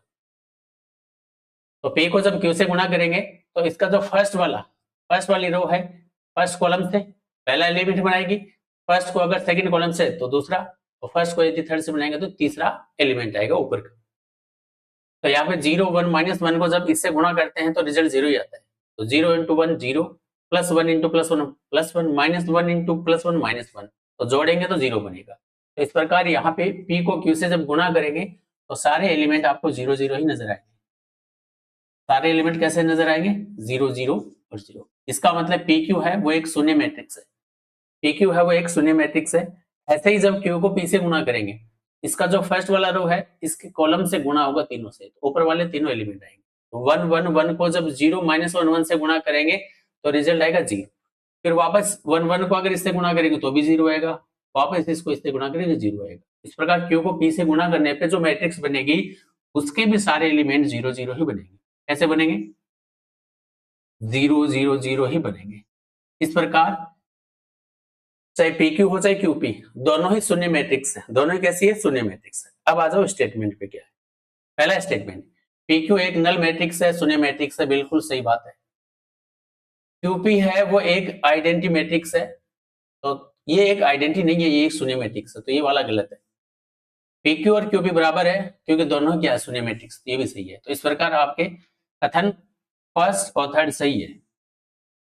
तो पी को जब क्यू से गुणा करेंगे तो इसका जो फर्स्ट वाली रो है, फर्स्ट कॉलम से पहला एलिमेंट बनाएगी, फर्स्ट को अगर सेकंड कॉलम से तो दूसरा, और फर्स्ट को यदि थर्ड से बनाएंगे तो तीसरा एलिमेंट आएगा ऊपर का। तो यहाँ पे 0 1 -1 को जब इससे गुणा करते हैं तो रिजल्ट 0 ही आता है। तो 0 × 1 0 +1 × +1 +1 -1 × +1 -1, तो जोड़ेंगे तो 0 बनेगा। तो इस प्रकार यहाँ पे p को q से जब गुणा करेंगे तो सारे एलिमेंट आपको 0 0 ही नजर आएंगे। सारे एलिमेंट कैसे नजर आएंगे 0 0 और 0। इसका मतलब पी क्यू है वो एक शून्य मैट्रिक्स है, पी क्यू है वो एक शून्य मैट्रिक्स है। ऐसे ही जब क्यू को पी से गुणा करेंगे, इसका जो फर्स्ट वाला रो है इसके कॉलम से गुणा होगा तीनों से, तो ऊपर वाले तीनों एलिमेंट आएंगे। तो 1 1 1 को जब 0 -1 1 से गुणा करेंगे तो रिजल्ट आएगा 0। फिर वापस 1 1 को अगर इससे गुणा करेंगे तो भी 0 आएगा, वापस इसको इससे गुणा करेंगे 0 आएगा। इस प्रकार क्यू को पी से गुणा करने पे जो मैट्रिक्स बनेगी उसके भी सारे एलिमेंट 0 0 ही बनेंगे। कैसे बनेंगे 0 0 0 ही बनेंगे। इस प्रकार चाहे पी क्यू हो चाहे क्यू पी, दोनों ही शून्य मैट्रिक्स है, दोनों ही कैसी है शून्य मैट्रिक्स है। अब आ जाओ स्टेटमेंट पे, क्या है पहला स्टेटमेंट, पी क्यू एक नल मैट्रिक्स है, शून्य मैट्रिक्स है, बिल्कुल सही बात है। क्यूपी है वो एक आइडेंटिटी मैट्रिक्स है, तो ये एक आइडेंटिटी नहीं है, ये एक शून्य मैट्रिक्स है, तो ये वाला गलत है। पी क्यू और क्यूपी बराबर है क्योंकि दोनों क्या है शून्य मैट्रिक्स, ये भी सही है। तो इस प्रकार आपके कथन फर्स्ट और थर्ड सही है।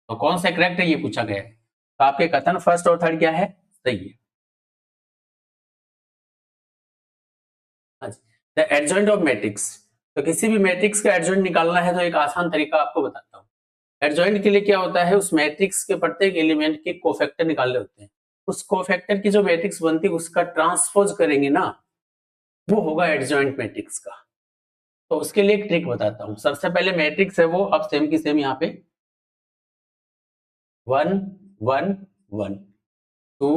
तो कौन सा करेक्ट है ये पूछा गया है, तो आपके कथन फर्स्ट और थर्ड क्या है सही है। द एडजॉइंट ऑफ मैट्रिक्स, तो किसी भी मैट्रिक्स का एडजॉइंट निकालना है तो एक आसान तरीका आपको बताता हूँ। एडजॉइंट के लिए क्या होता है, उस मैट्रिक्स के प्रत्येक एलिमेंट के कोफैक्टर निकालने होते हैं, उस कोफैक्टर की जो मैट्रिक्स बनती है उसका ट्रांसपोज करेंगे ना, वो होगा एडजॉइंट मैट्रिक्स का। तो उसके लिए एक ट्रिक बताता हूँ। सबसे पहले मैट्रिक्स है वो अब सेम की सेम यहाँ पे 1 1 1 2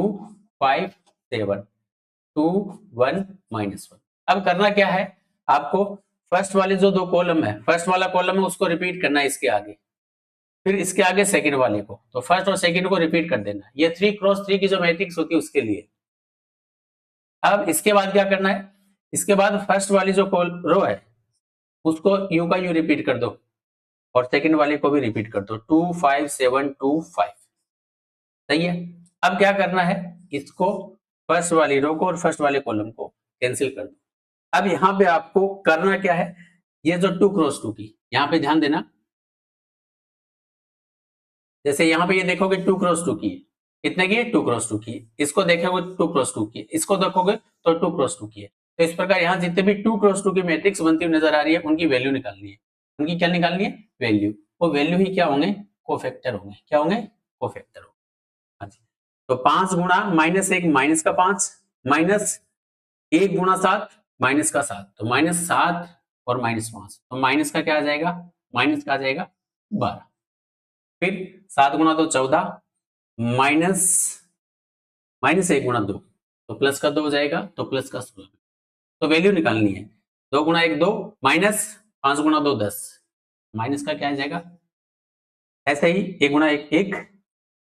5 7 2 1 -1। अब करना क्या है आपको, फर्स्ट वाले जो दो कॉलम है, फर्स्ट वाला कॉलम है उसको रिपीट करना है इसके आगे, फिर इसके आगे सेकंड वाले को, तो फर्स्ट और सेकंड को रिपीट कर देना। ये 3 × 3 की जो मैट्रिक्स होती है उसके लिए। अब इसके बाद क्या करना है, इसके बाद फर्स्ट वाली जो रो है उसको यू का यू रिपीट कर दो और सेकंड वाले को भी रिपीट कर दो, 2 5 7 2 5। सही है। अब क्या करना है, इसको फर्स्ट वाली रो को और फर्स्ट वाले कॉलम को कैंसिल कर दो। अब यहाँ पे आपको करना क्या है, ये जो 2 × 2 की, यहाँ पे ध्यान देना, जैसे यहाँ पे ये देखोगे 2 × 2 की है, कितने की है 2 × 2 की है, इसको देखोगे 2 × 2 की है, इसको देखोगे तो 2 × 2 की है। तो इस प्रकार यहाँ जितने भी 2 × 2 की मैट्रिक्स बनती हुई नजर आ रही है उनकी वैल्यू निकालनी है। उनकी क्या निकालनी है वैल्यू, वो वैल्यू ही क्या होंगे कोफैक्टर होंगे। क्या होंगे कोफैक्टर होंगे। हाँ जी। तो 5 × -1 -5 माइनस 1 × 7 -7, तो -7 और -5, तो माइनस का क्या आ जाएगा, माइनस का आ जाएगा 12। फिर 7 × 2 14 माइनस 1 × 2, तो प्लस का 2 हो जाएगा, तो प्लस का 16। तो वैल्यू निकालनी है, 2 × 1 2 माइनस 5 × 2 10, माइनस का क्या आ जाएगा, ऐसे ही 1 × 1 1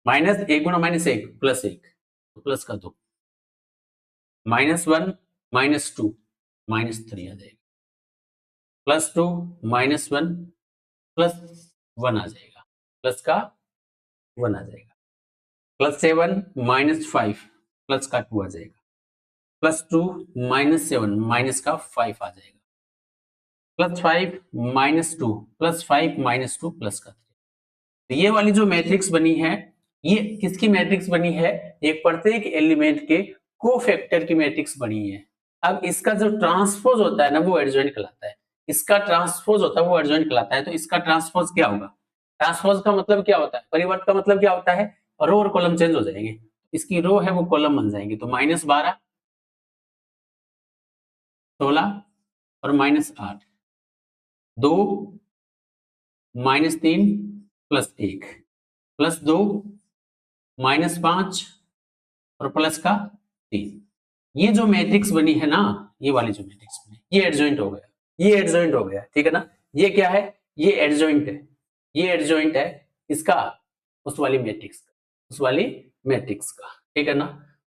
माइनस 1 × -1 प्लस 1, तो प्लस का 2 -1 -2 -3 आ जाएगा, +2 -1 +1 आ जाएगा, प्लस का 1 आ जाएगा, +7 -5 प्लस का 2 आ जाएगा, +2 -7 माइनस का 5 आ जाएगा, +5 -2 +5 -2 प्लस का 3। तो ये वाली जो मैट्रिक्स बनी है ये किसकी मैट्रिक्स बनी है, एक प्रत्येक एलिमेंट के कोफैक्टर की मैट्रिक्स बनी है। अब इसका जो ट्रांसपोज होता है ना वो एडजॉइंट कहलाता है। इसका ट्रांसपोज होता है वो एडजॉइंट कहलाता है। तो इसका ट्रांसपोज क्या होगा? ट्रांसपोज का मतलब क्या होता है? परिवर्त का मतलब क्या होता है? रो और कॉलम चेंज हो जाएंगे, इसकी रो है वो कॉलम बन जाएंगे। तो -12, 16 और -8, 2, -3 +1, +2, -5 और प्लस का 3। ये जो मैट्रिक्स बनी है ना, ये वाली जो मैट्रिक्स बनी, ये एडजॉइंट हो गया, ये एडजॉइंट हो गया, ठीक है ना। ये क्या है? ये एडजॉइंट है, ये एडजॉइंट है इसका उस वाली मैट्रिक्स का, उस वाली मैट्रिक्स का, ठीक है ना।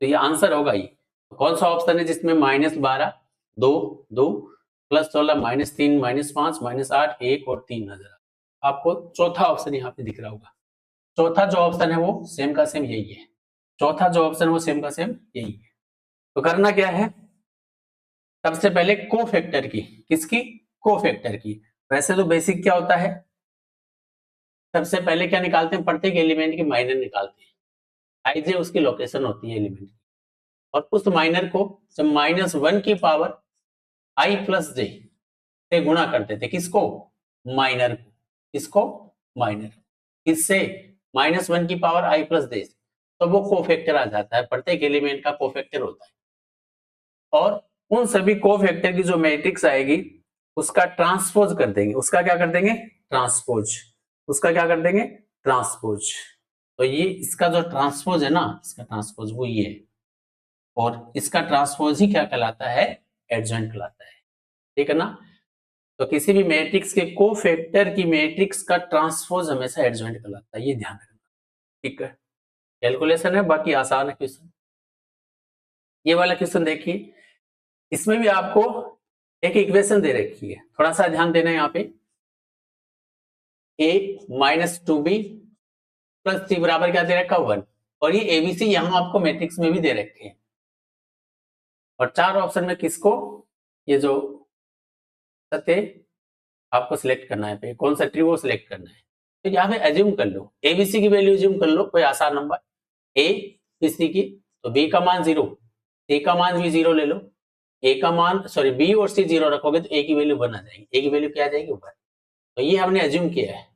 तो ये आंसर होगा ये। कौन सा ऑप्शन है जिसमें -12, 2, 2, +16, -3, -5, -8, 1 और 3 नजर आपको चौथा ऑप्शन यहाँ पे दिख रहा होगा। चौथा जो ऑप्शन है वो सेम का सेम यही है। चौथा जो ऑप्शन है वो सेम का सेम यही है। तो करना क्या है? सबसे पहले कोफैक्टर की, किसकी? कोफैक्टर की। वैसे तो बेसिक क्या होता है, सबसे पहले क्या निकालते हैं? प्रत्येक एलिमेंट की माइनर निकालते हैं। आईजे उसकी लोकेशन होती है एलिमेंट की, और उस माइनर को जब -1 की पावर i + j से गुणा करते थे, किसको? माइनर को। किसको? माइनर। किससे? -1 की पावर i + j से। तो वो कोफैक्टर आ जाता है, प्रत्येक एलिमेंट का कोफैक्टर होता है। और उन सभी कोफैक्टर की जो मैट्रिक्स आएगी उसका ट्रांसपोज कर देंगे। उसका क्या कर देंगे? ट्रांसपोज। उसका क्या कर देंगे? ट्रांसपोज। तो ये इसका जो ट्रांसपोज है ना, इसका ट्रांसपोज वो ये है, और इसका ट्रांसपोज ही क्या कहलाता है? एडजॉइंट कहलाता है, ठीक है ना। तो किसी भी मैट्रिक्स के कोफैक्टर की मैट्रिक्स का ट्रांसपोज हमेशा एडजॉइंट कहलाता है, ये ध्यान रखना, ठीक है। कैलकुलेशन है, बाकी आसान है क्वेश्चन। ये वाला क्वेश्चन देखिए, इसमें भी आपको एक इक्वेशन दे रखी है, थोड़ा सा ध्यान देना यहाँ पे। a - 2b + c बराबर क्या दे रखा? 1। और ये एबीसी यहाँ आपको मैट्रिक्स में भी दे रखे हैं। और चार ऑप्शन में किसको, ये जो सत्य आपको सिलेक्ट करना है, पे कौन सा ट्री वो सिलेक्ट करना है। तो यहाँ पे एज्यूम कर लो, एबीसी की वैल्यू एज्यूम कर लो, कोई आसान नंबर ए सी की। तो बी का मान 0, सी का मान भी 0 ले लो, ए का मान सॉरी बी और सी 0 रखोगे तो ए की वैल्यू 1 आ जाएगी। ए की वैल्यू क्या आ जाएगी? 1। तो ये हमने एज्यूम किया है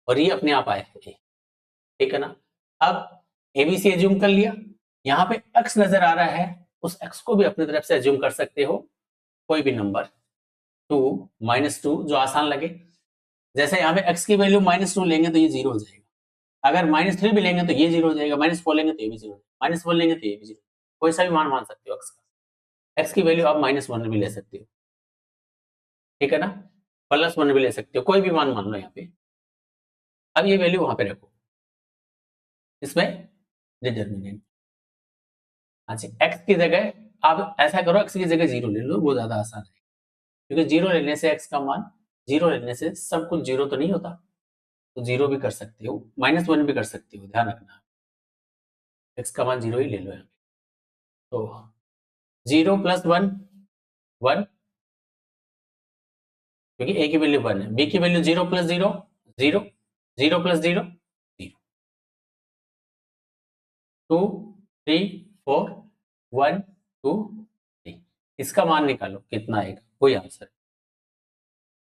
और ये अपने आप आए थे, ठीक है ना। अब एबीसी एज्यूम कर लिया, यहाँ पे एक्स नजर आ रहा है, उस एक्स को भी अपनी तरफ से एज्यूम कर सकते हो, कोई भी नंबर 2, -2 जो आसान लगे। जैसे यहाँ पे x की वैल्यू -2 लेंगे तो ये 0 हो जाएगा, अगर -3 भी लेंगे तो ये 0 हो जाएगा, -4 लेंगे तो ये भी 0, -1 लेंगे तो ये भी 0। कोई सा भी मान मान सकते हो x का। x की वैल्यू आप -1 भी ले सकते हो, ठीक है ना, +1 भी ले सकते हो, कोई भी मान मान लो यहाँ पे। अब ये वैल्यू वहां पे रखो, इसमें डिटर्मिनेंट। अच्छा, x की जगह आप ऐसा करो, x की जगह 0 ले लो, वो ज्यादा आसान है, क्योंकि 0 लेने से x का मान, 0 लेने से सब कुछ 0 तो नहीं होता, तो 0 भी कर सकते हो, -1 भी कर सकते हो, ध्यान रखना। x का मान 0 ही ले लो यहाँ पे। तो 0 + 1 1, क्योंकि a की वैल्यू 1 है, b की वैल्यू 0 + 0 0, 0 + 0 0, 2 3 4 1 2 3। इसका मान निकालो कितना आएगा, कोई आंसर।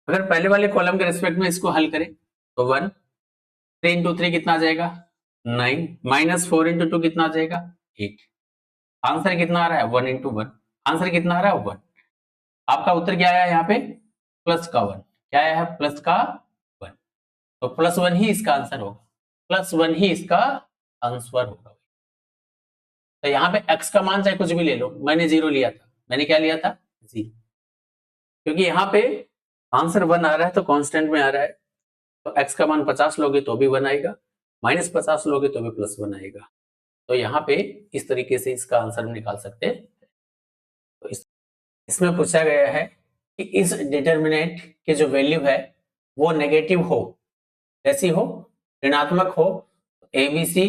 अगर पहले वाले कॉलम के रिस्पेक्ट में इसको हल करें तो 1, 3 × 3 कितना आ जाएगा? 9, -4 × 2 कितना आ जाएगा? 8। आंसर कितना आ रहा है? 1 × 1। आंसर कितना आ रहा है? 1। आपका उत्तर क्या आया यहाँ पे? प्लस का 1। क्या आया है? प्लस का 1। तो +1 ही इसका आंसर होगा, +1 ही इसका आंसर होगा। तो यहाँ पे x का मान चाहे कुछ भी ले लो, मैंने 0 लिया था, मैंने क्या लिया था? 0, क्योंकि यहाँ पे आंसर 1 आ रहा है तो कांस्टेंट में आ रहा है। तो x का मान 50 लोगे तो भी 1 आएगा, -50 लोगे तो भी +1 आएगा। तो यहाँ पे इस तरीके से इसका आंसर हम निकाल सकते हैं। तो इसमें पूछा गया है कि इस डिटर्मिनेंट की जो वैल्यू है वो नेगेटिव हो, कैसी हो? ऋणात्मक हो। एबीसी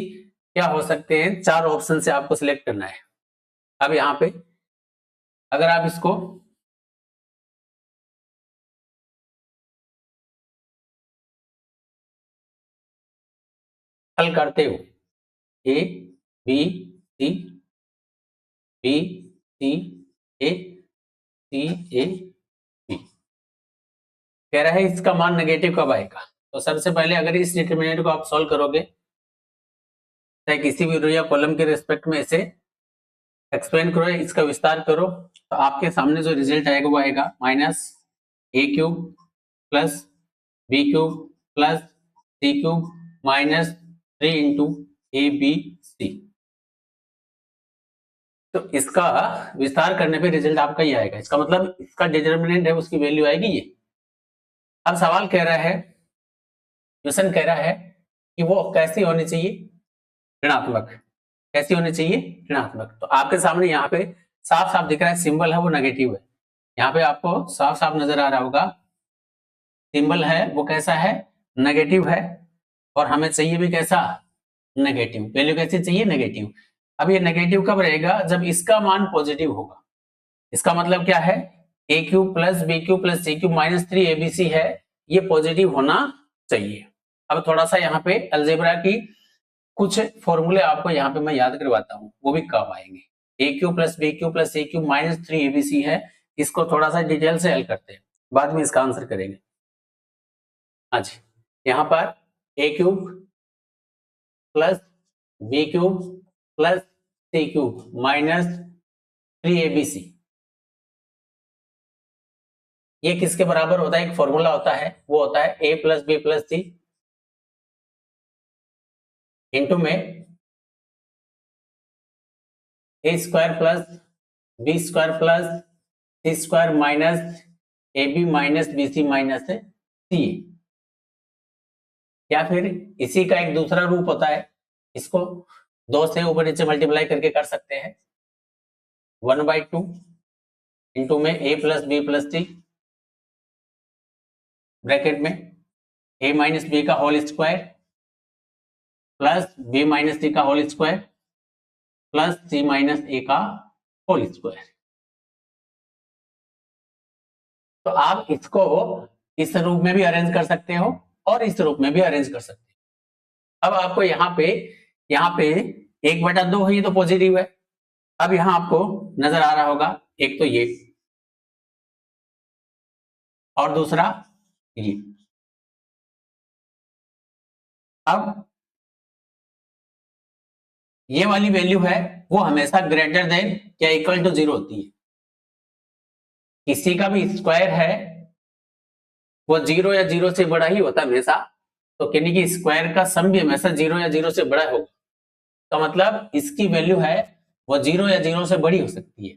क्या हो सकते हैं? 4 ऑप्शन से आपको सिलेक्ट करना है। अब यहाँ पे अगर आप इसको हल करते हो, A B C, B C A, C A B, कह रहा है इसका मान नेगेटिव कब आएगा। तो सबसे पहले अगर इस डिटरमिनेंट को आप सॉल्व करोगे, चाहे किसी भी रो या कॉलम के रिस्पेक्ट में इसे एक्सपेंड करो, इसका विस्तार करो, तो आपके सामने जो रिजल्ट आएगा वो आएगा minus A cube plus B cube plus C cube minus 3 into A B C. तो इसका विस्तार करने पे रिजल्ट आपका ये आएगा। इसका मतलब इसका डिटरमिनेंट है उसकी वैल्यू आएगी ये। अब सवाल कह रहा है, क्वेश्चन कह रहा है कि वो कैसी होनी चाहिए, ऋणात्मक। कैसी होनी चाहिए, ऋणात्मक। तो आपके सामने यहाँ पे साफ साफ दिख रहा है सिंबल है वो नेगेटिव है। यहाँ पे आपको साफ साफ नजर आ रहा होगा सिंबल है वो कैसा है, नेगेटिव है। और हमें चाहिए भी कैसा, नेगेटिव। वैल्यू कैसी चाहिए, नेगेटिव। अब ये नेगेटिव कब रहेगा, जब इसका मान पॉजिटिव होगा। इसका मतलब क्या है, A cube plus B cube plus C cube minus 3 ABC है, ये पॉजिटिव होना चाहिए। अब थोड़ा सा यहाँ पे अलजेब्रा की कुछ फॉर्मूले आपको यहाँ पे मैं याद करवाता हूँ, वो भी काम आएंगे। A cube plus B cube plus C cube minus 3 ABC है, इसको थोड़ा सा डिटेल से हल करते हैं, बाद में इसका आंसर करेंगे। हाँ जी, यहाँ पर A cube plus B cube plus C cube minus 3 ABC, ये किसके बराबर होता है, एक फॉर्मूला होता है, वो होता है A plus B plus C into में A square plus B square plus C square minus A B minus B C minus C. या फिर इसी का एक दूसरा रूप होता है, इसको 2 से ऊपर नीचे मल्टीप्लाई करके कर सकते हैं, 1/2 इंटू में A plus B plus C bracket में ए माइनस बी का whole square plus B minus C का whole square plus C minus A का होल स्क्वायर। तो आप इसको इस रूप में भी अरेंज कर सकते हो और इस रूप में भी अरेंज कर सकते हो। अब आपको यहाँ पे 1/2 है, ये तो पॉजिटिव है। अब यहाँ आपको नजर आ रहा होगा एक तो ये और दूसरा ये। अब ये वाली वैल्यू है वो हमेशा ग्रेटर देन या इक्वल टू 0 होती है। किसी का भी स्क्वायर है वो 0 या 0 से बड़ा ही होता है हमेशा। तो यानी कि स्क्वायर का सम भी हमेशा 0 या 0 से बड़ा होगा। तो मतलब इसकी वैल्यू है वो 0 या 0 से बड़ी हो सकती है,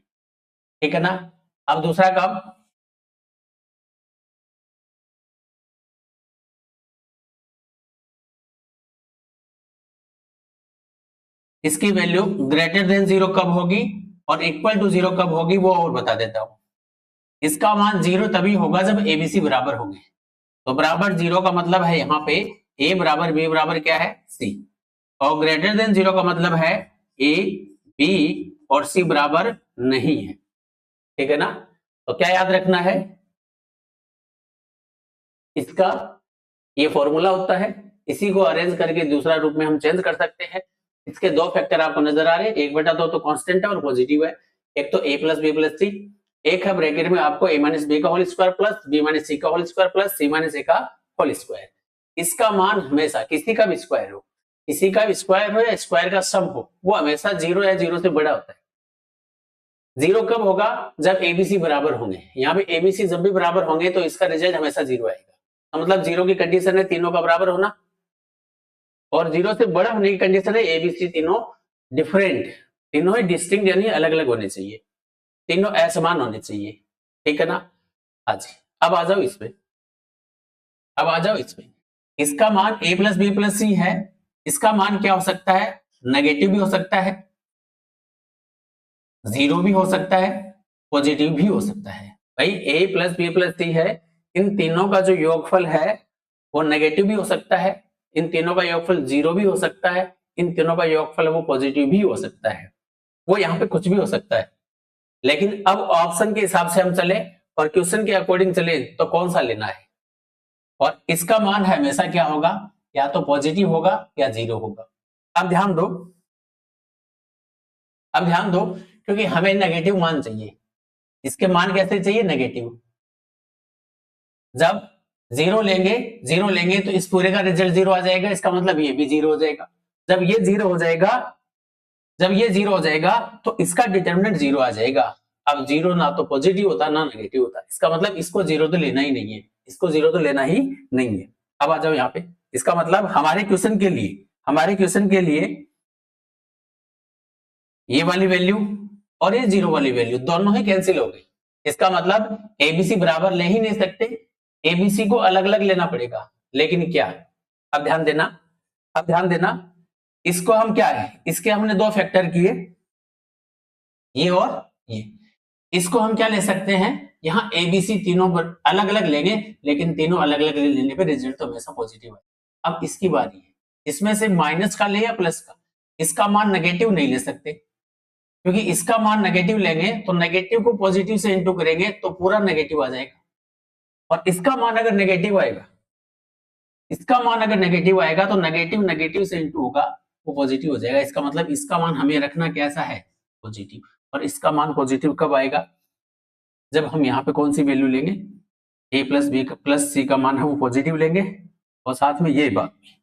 ठीक है ना। अब दूसरा कब, इसकी वैल्यू ग्रेटर देन 0 कब होगी और इक्वल टू 0 कब होगी वो और बता देता हूं। इसका मान 0 तभी होगा जब एबीसी बराबर होंगे। तो बराबर 0 का मतलब है यहाँ पे ए बराबर बी बराबर क्या है, सी। और ग्रेटर देन 0 का मतलब है ए बी और सी बराबर नहीं है, ठीक है ना। तो क्या याद रखना है, इसका ये फॉर्मूला होता है, इसी को अरेंज करके दूसरा रूप में हम चेंज कर सकते हैं। इसके 2 फैक्टर आपको नजर आ रहे हैं, 1/2 तो कांस्टेंट है और पॉजिटिव है। एक तो A plus B plus C, एक है ब्रैकेट में आपको ए माइनस बी का whole square plus B minus C का whole square plus C minus A का होल स्क्वायर। इसका मान हमेशा किसी का भी स्क्वायर हो, किसी का भी स्क्वायर हो या स्क्वायर का सम हो, वो हमेशा 0 या 0 से बड़ा होता है। 0 कब होगा, जब एबीसी बराबर होंगे। यहाँ पे एबीसी जब भी बराबर होंगे तो इसका रिजल्ट हमेशा 0 आएगा। तो मतलब 0 की कंडीशन है तीनों का बराबर होना, और 0 से बड़ा होने की कंडीशन है एबीसी तीनों डिफरेंट, तीनों ही डिस्टिंक्ट यानी अलग अलग होने चाहिए, तीनों असमान होने चाहिए, ठीक है ना। हाँ जी, अब आ जाओ इसमें, अब आ जाओ इसमें। इसका मान a प्लस बी प्लस सी है, इसका मान क्या हो सकता है, नेगेटिव भी हो सकता है, 0 भी हो सकता है, पॉजिटिव भी हो सकता है। भाई a प्लस बी प्लस सी है, इन तीनों का जो योगफल है वो नेगेटिव भी हो सकता है, इन तीनों का योगफल 0 भी हो सकता है, इन तीनों का योगफल वो पॉजिटिव भी हो सकता है, वो यहाँ पे कुछ भी हो सकता है। लेकिन अब ऑप्शन के हिसाब से हम चले और क्वेश्चन के अकॉर्डिंग चले तो कौन सा लेना है, और इसका मान हमेशा क्या होगा, या तो पॉजिटिव होगा या 0 होगा। अब ध्यान दो, अब ध्यान दो, क्योंकि हमें नेगेटिव मान चाहिए। इसके मान कैसे चाहिए, नेगेटिव। जब जीरो लेंगे तो इस पूरे का रिजल्ट जीरो आ जाएगा, इसका मतलब ये भी जीरो हो जाएगा। जब ये जीरो हो जाएगा तो इसका डिटरमिनेंट जीरो आ जाएगा। अब जीरो ना तो पॉजिटिव होता ना नेगेटिव होता, इसका मतलब इसको जीरो तो लेना ही नहीं है, इसको जीरो तो लेना ही नहीं है। अब आ जाओ यहाँ पे, इसका मतलब हमारे क्वेश्चन के लिए ये वाली वैल्यू और ये जीरो वाली वैल्यू दोनों ही कैंसिल हो गई। इसका मतलब एबीसी बराबर ले ही नहीं सकते, एबीसी को अलग अलग लेना पड़ेगा। लेकिन क्या, अब ध्यान देना, इसको हम क्या है, इसके हमने दो फैक्टर किए, ये और ये, इसको हम क्या ले सकते हैं, यहाँ एबीसी तीनों अलग अलग लेंगे, लेकिन तीनों अलग अलग लेने पे रिजल्ट तो हमेशा पॉजिटिव है। अब इसकी बारी है, इसमें से माइनस का ले या प्लस का, इसका मान नेगेटिव नहीं ले सकते, क्योंकि इसका मान नेगेटिव लेंगे तो नेगेटिव को पॉजिटिव से इंटू करेंगे तो पूरा नेगेटिव आ जाएगा, और इसका मान अगर नेगेटिव आएगा तो नेगेटिव नेगेटिव से इंटू होगा वो पॉजिटिव हो जाएगा। इसका मतलब इसका मान हमें रखना कैसा है, पॉजिटिव। और इसका मान पॉजिटिव कब आएगा, जब हम यहाँ पे कौन सी वैल्यू लेंगे, a प्लस बी प्लस सी का मान है वो पॉजिटिव लेंगे, और साथ में ये बात भी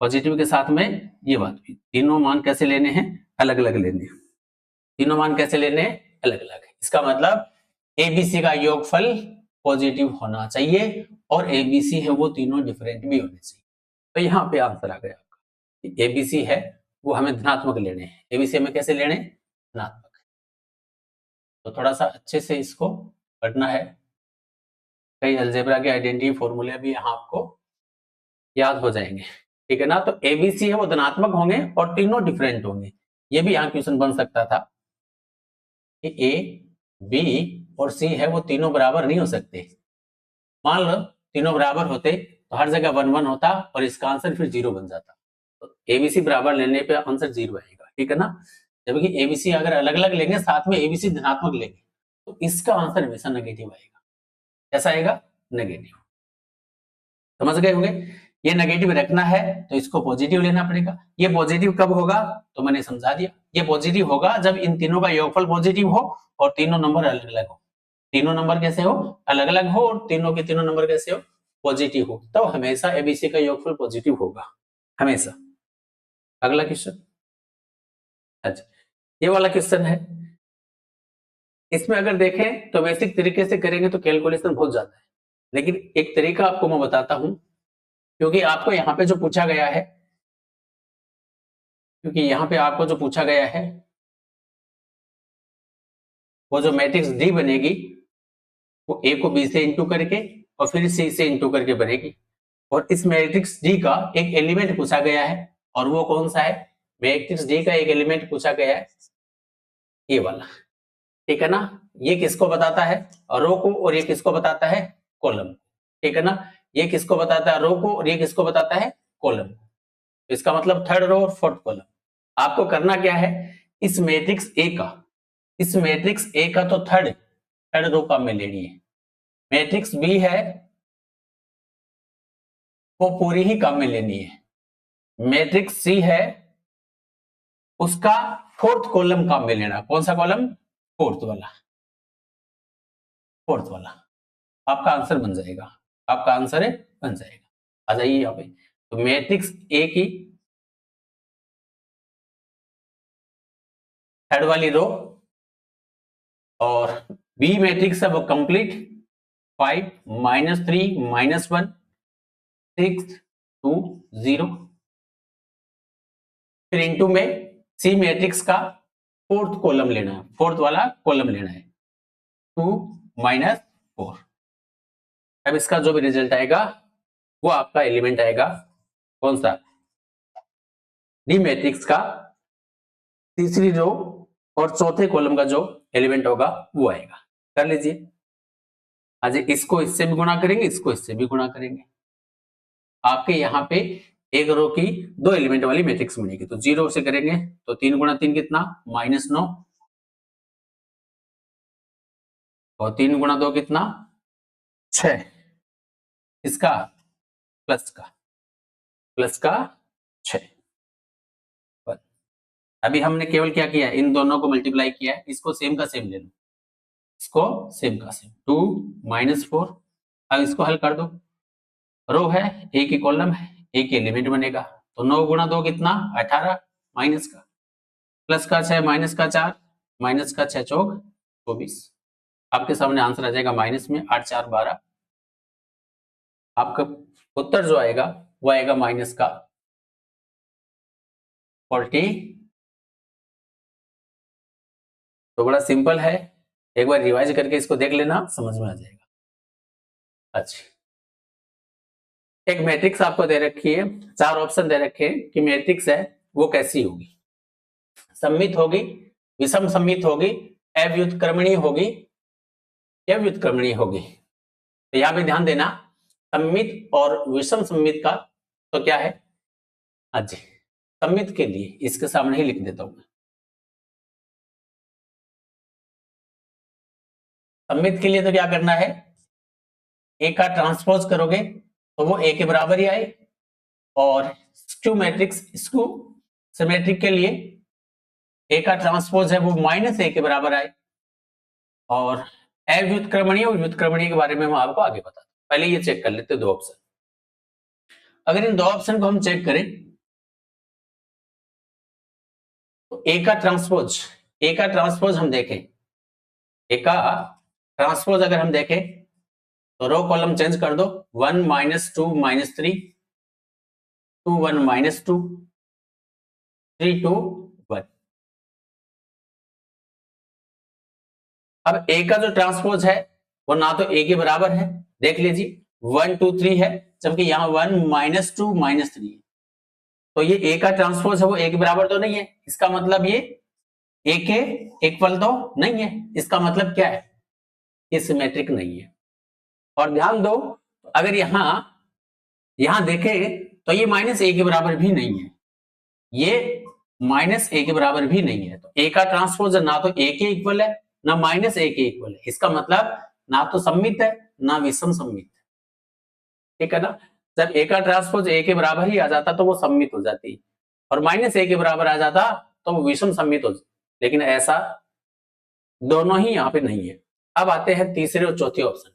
पॉजिटिव के साथ में ये बात भी, तीनों मान कैसे लेने हैं, अलग अलग लेने हैं। तीनों मान कैसे लेने हैं, अलग अलग। इसका मतलब एबीसी का योगफल पॉजिटिव होना चाहिए और एबीसी है वो तीनों डिफरेंट भी होने चाहिए। तो यहाँ पे आंसर आ गया आपका, एबीसी है वो हमें धनात्मक लेने हैं। एबीसी हमें कैसे लेने, धनात्मक। तो थोड़ा सा अच्छे से इसको पढ़ना है, कई अलजेब्रा के आइडेंटिटी फॉर्मूले भी यहाँ आपको याद हो जाएंगे, ठीक है ना। तो एबीसी है वो धनात्मक होंगे और तीनों डिफरेंट होंगे। ये भी यहाँ क्वेश्चन बन सकता था कि ए बी और सी है वो तीनों बराबर नहीं हो सकते। मान लो तीनों बराबर होते तो हर जगह 1 1 होता और इसका आंसर फिर 0 बन जाता। तो एबीसी बराबर लेने पे आंसर 0 आएगा, ठीक है ना। जबकि एबीसी अगर अलग अलग लेंगे, साथ में एबीसी धनात्मक लेंगे, तो इसका आंसर हमेशा नेगेटिव आएगा। कैसा आएगा, नेगेटिव। समझ गए होंगे। ये नेगेटिव रखना है तो इसको पॉजिटिव लेना पड़ेगा। ये पॉजिटिव कब होगा, तो मैंने समझा दिया। ये पॉजिटिव होगा जब इन तीनों का योगफल पॉजिटिव हो और तीनों नंबर अलग अलग हो। तीनों नंबर कैसे हो, अलग अलग हो, और तीनों के तीनों नंबर कैसे हो, पॉजिटिव हो, तो हमेशा एबीसी का योगफल पॉजिटिव होगा, हमेशा। अगला क्वेश्चन, अच्छा ये वाला क्वेश्चन है। इसमें अगर देखें तो बेसिक तरीके से करेंगे तो कैलकुलेशन बहुत ज्यादा है, लेकिन एक तरीका आपको मैं बताता हूं, क्योंकि आपको यहाँ पे जो पूछा गया है, वो जो मैट्रिक्स डी बनेगी वो ए को बी से इंटू करके और फिर सी से इंटू करके बनेगी। और इस मैट्रिक्स डी का एक एलिमेंट पूछा गया है, और वो कौन सा है, मैट्रिक्स डी का एक एलिमेंट पूछा गया है ये वाला, ठीक है ना। ये किसको बताता है, रो को, और ये किसको बताता है, कॉलम, ठीक है ना। ये किसको बताता है, रो को, और ये किसको बताता है, कॉलम। तो इसका मतलब थर्ड रो और फोर्थ कॉलम। आपको करना क्या है, इस मैट्रिक्स ए का तो थर्ड रो काम में लेनी है। मैट्रिक्स बी है वो पूरी ही काम में लेनी है। मैट्रिक्स सी है उसका फोर्थ कॉलम काम में लेना। कौन सा कॉलम, फोर्थ वाला। आपका आंसर बन जाएगा, आ जाइए यहाँ पे। तो मैट्रिक्स ए की थर्ड वाली रो और बी मैट्रिक्स है वो कंप्लीट 5 -3 -1 6 2 0, फिर इनटू में सी मैट्रिक्स का फोर्थ कॉलम लेना है, फोर्थ वाला कॉलम लेना है 2 -4। अब इसका जो भी रिजल्ट आएगा वो आपका एलिमेंट आएगा कौन सा, डी मैट्रिक्स का तीसरी रो और चौथे कॉलम का जो एलिमेंट होगा वो आएगा। कर लीजिए। आज इसको इससे भी गुणा करेंगे, इसको इससे भी गुणा करेंगे, आपके यहाँ पे एक रो की दो एलिमेंट वाली मैट्रिक्स बनेगी। तो 0 से करेंगे तो 3 गुणा 3 कितना, -9, और 3 गुणा 2 कितना, 6, इसका प्लस का 6। अभी हमने केवल क्या किया, इन दोनों को मल्टीप्लाई किया है। इसको सेम का सेम ले लो, 2 -4 अब इसको हल कर दो, रो है, ए की कॉलम है, ए की एलिमेंट बनेगा, तो 9 गुणा 2 कितना 18, माइनस का प्लस का 6 माइनस का 4 माइनस का 6 चौक 24। आपके सामने आंसर आ जाएगा माइनस में 8 4 12। आपका उत्तर जो आएगा वो आएगा माइनस का 40। तो बड़ा सिंपल है, एक बार रिवाइज करके इसको देख लेना, समझ में आ जाएगा। अच्छा, एक मैट्रिक्स आपको दे रखी है, 4 ऑप्शन दे रखे हैं कि मैट्रिक्स है वो कैसी होगी, सममित होगी, विषम सममित होगी, अव्युत्क्रमणीय होगी या व्युत्क्रमणीय होगी। तो यहां पे ध्यान देना, सममित और विषम सममित का तो क्या है, अच्छा सममित के लिए इसके सामने ही लिख देता हूं। सममित के लिए तो क्या करना है, ए का ट्रांसपोज करोगे तो वो ए के बराबर ही आए, और स्क्यू मैट्रिक्स स्क्यू सिमेट्रिक के लिए ए का ट्रांसपोज है वो माइनस ए के बराबर आए, और अव्युत्क्रमणीय और व्युत्क्रमणीय के बारे में मैं आपको आगे बताता हूं। पहले ये चेक कर लेते हैं दो ऑप्शन। अगर इन दो ऑप्शन को हम चेक करें तो ए का ट्रांसपोज हम देखें, ए का ट्रांसपोज अगर हम देखें तो रो कॉलम चेंज कर दो, 1 -2 -3 2 1 -2 3 2 1। अब ए का जो ट्रांसपोज है वो ना तो ए के बराबर है, देख लीजिए 1 2 3 है, जबकि यहां 1 -2 -3 है, तो ये ए का ट्रांसपोज है वो ए के बराबर तो नहीं है, इसका मतलब ये ए के इक्वल तो नहीं है, इसका मतलब क्या है, ये सिमेट्रिक नहीं है। और ध्यान दो, अगर यहां देखें तो ये माइनस ए के बराबर भी नहीं है, ये माइनस ए के बराबर भी नहीं है, तो ए का ट्रांसपोज ना तो ए के इक्वल है ना माइनस ए के इक्वल है, इसका मतलब ना तो सममित है ना विषम सममित है, ठीक है ना। जब ए का ट्रांसपोज ए के बराबर ही आ जाता तो वो सममित हो जाती, और माइनस ए के बराबर आ जाता तो वो विषम सममित हो जाती, लेकिन ऐसा दोनों ही यहाँ पे नहीं है। अब आते हैं तीसरे और चौथे ऑप्शन।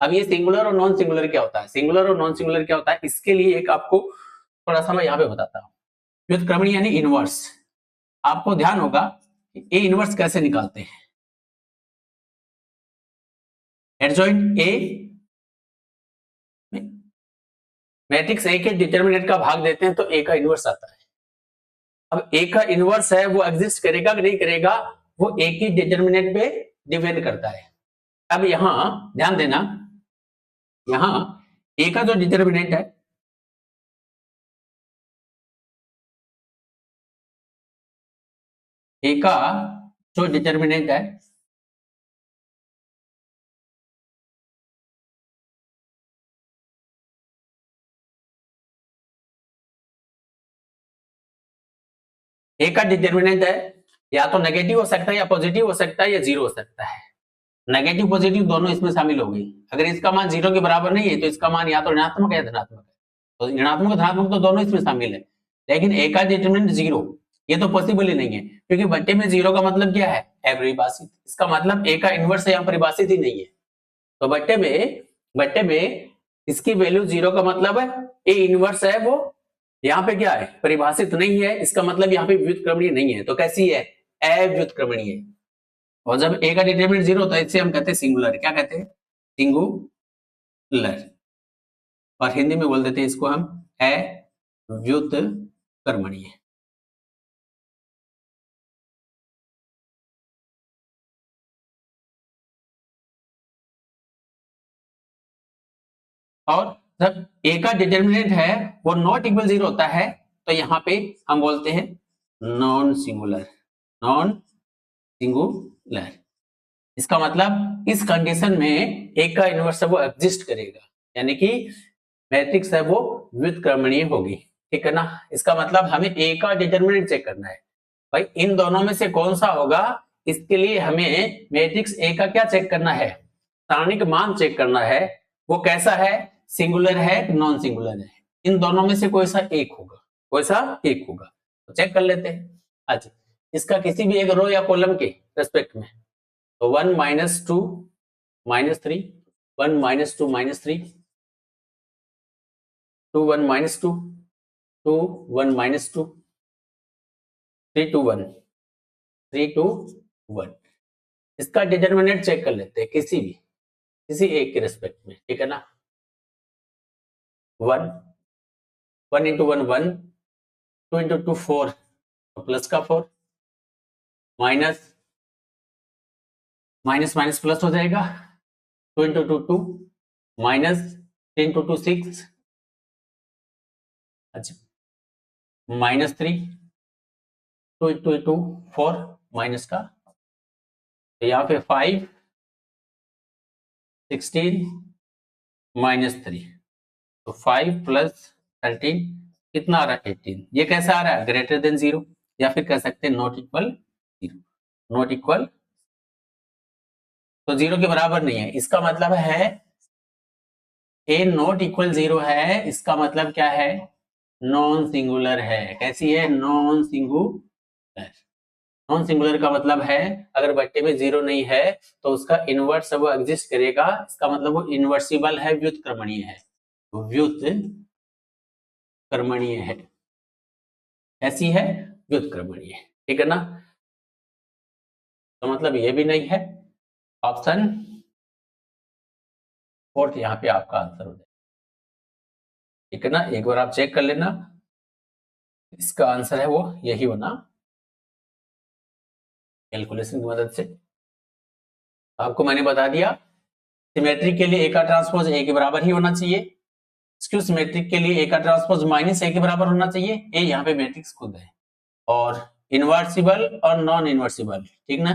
अब ये सिंगुलर और नॉन सिंगुलर क्या होता है, सिंगुलर और नॉन सिंगुलर क्या होता है, इसके लिए एक आपको थोड़ा सा मैं यहाँ पे बताता हूँ। व्युत्क्रमणीय यानी इनवर्स, आपको ध्यान होगा कि ए इनवर्स कैसे निकालते हैं। एडजॉइंट ए मैट्रिक्स ए के डिटरमिनेंट का भाग देते हैं तो ए का इनवर्स आता है। अब ए का इनवर्स है वो एग्जिस्ट करेगा कि नहीं करेगा, वो ए की डिटरमिनेंट पे डिपेंड करता है। अब यहां ध्यान देना, यहां ए का जो डिटरमिनेंट है ए का जो डिटरमिनेंट है ए का डिटरमिनेंट है या तो नेगेटिव हो सकता है या पॉजिटिव हो सकता है या जीरो हो सकता है। नेगेटिव पॉजिटिव दोनों इसमें शामिल हो गई। अगर इसका मान जीरो के बराबर नहीं है तो इसका मान या तो ऋणात्मक या धनात्मक है, तो ऋणात्मक धनात्मक तो दोनों इसमें शामिल है, लेकिन ए का डिटरमिनेंट जीरो ये तो पॉसिबल ही नहीं है, क्योंकि बट्टे में जीरो का मतलब क्या है, अपरिभाषित, इसका मतलब ए का इनवर्स यहाँ परिभाषित ही नहीं है। तो बट्टे में इसकी वैल्यू जीरो का मतलब है ए इनवर्स है वो यहाँ पे क्या है, परिभाषित नहीं है, इसका मतलब यहाँ पे व्युत्क्रमणीय नहीं है, तो कैसी है, अव्युत्क्रमणीय। और जब ए का डिटरमिनेंट जीरो होता है इसे हम कहते हैं सिंगुलर, क्या कहते हैं, सिंगुलर, और हिंदी में बोल देते हैं इसको हम अव्युत्क्रमणीय। और जब ए का डिटरमिनेंट है वो नॉट इक्वल जीरो होता है तो यहाँ पे हम बोलते हैं नॉन सिंगुलर, नॉन सिंगुलर। इसका मतलब इस कंडीशन में ए का इनवर्स है वो एग्जिस्ट करेगा, यानी कि मैट्रिक्स है वो व्युत्क्रमणीय होगी, ठीक है ना। इसका मतलब हमें ए का डिटरमिनेंट चेक करना है, भाई इन दोनों में से कौन सा होगा, इसके लिए हमें मैट्रिक्स ए का क्या चेक करना है, स्थानिक मान चेक करना है, वो कैसा है, सिंगुलर है कि नॉन सिंगुलर है, इन दोनों में से कोई सा एक होगा, कोई सा एक होगा, तो चेक कर लेते हैं। अच्छा, इसका किसी भी एक रो या कॉलम के रेस्पेक्ट में, तो 1 -2 -3 1 minus 2 minus 3, 2 1 minus 2, 2 1 minus 2, 3 2 1, 3 2 1। इसका डिटर्मिनेंट चेक कर लेते हैं किसी एक के रेस्पेक्ट में, ठीक है ना। 1 1 इंटू 1 1, 2 इंटू 2 4, तो प्लस का 4, माइनस माइनस माइनस प्लस हो जाएगा, 2 इंटू 2 2, माइनस 3 इंटू 2 6, अच्छा माइनस 3, 2 इंटू 2 4, माइनस का, तो यहाँ पे 5 16 माइनस 3, तो 5 प्लस 13 कितना आ रहा है 18। ये कैसा आ रहा है, ग्रेटर देन 0, या फिर कह सकते हैं नॉट इक्वल 0, नॉट इक्वल, तो 0 के बराबर नहीं है। इसका मतलब है ए नॉट इक्वल 0 है, इसका मतलब क्या है, नॉन सिंगुलर है। कैसी है, नॉन सिंगुलर। नॉन सिंगुलर का मतलब है अगर बट्टे में 0 नहीं है तो उसका इनवर्स वो एग्जिस्ट करेगा, इसका मतलब वो इनवर्सिबल है, व्युत्क्रमणीय है, व्युत्क्रमणीय है। ऐसी है, व्युत्क्रमणीय, ठीक है ना। तो मतलब ये भी नहीं है, ऑप्शन फोर्थ यहाँ पे आपका आंसर हो जाएगा, ठीक है ना। एक बार आप चेक कर लेना, इसका आंसर है वो यही होना, कैलकुलेशन की मदद से। आपको मैंने बता दिया सिमेट्रिक के लिए ए का ट्रांसपोज ए के बराबर ही होना चाहिए, स्क्यू सिमेट्रिक के लिए ए का ट्रांसपोज माइनस ए के बराबर होना चाहिए। ए यहाँ पे मैट्रिक्स खुद है, और इनवर्सिबल और नॉन इनवर्सिबल, ठीक ना।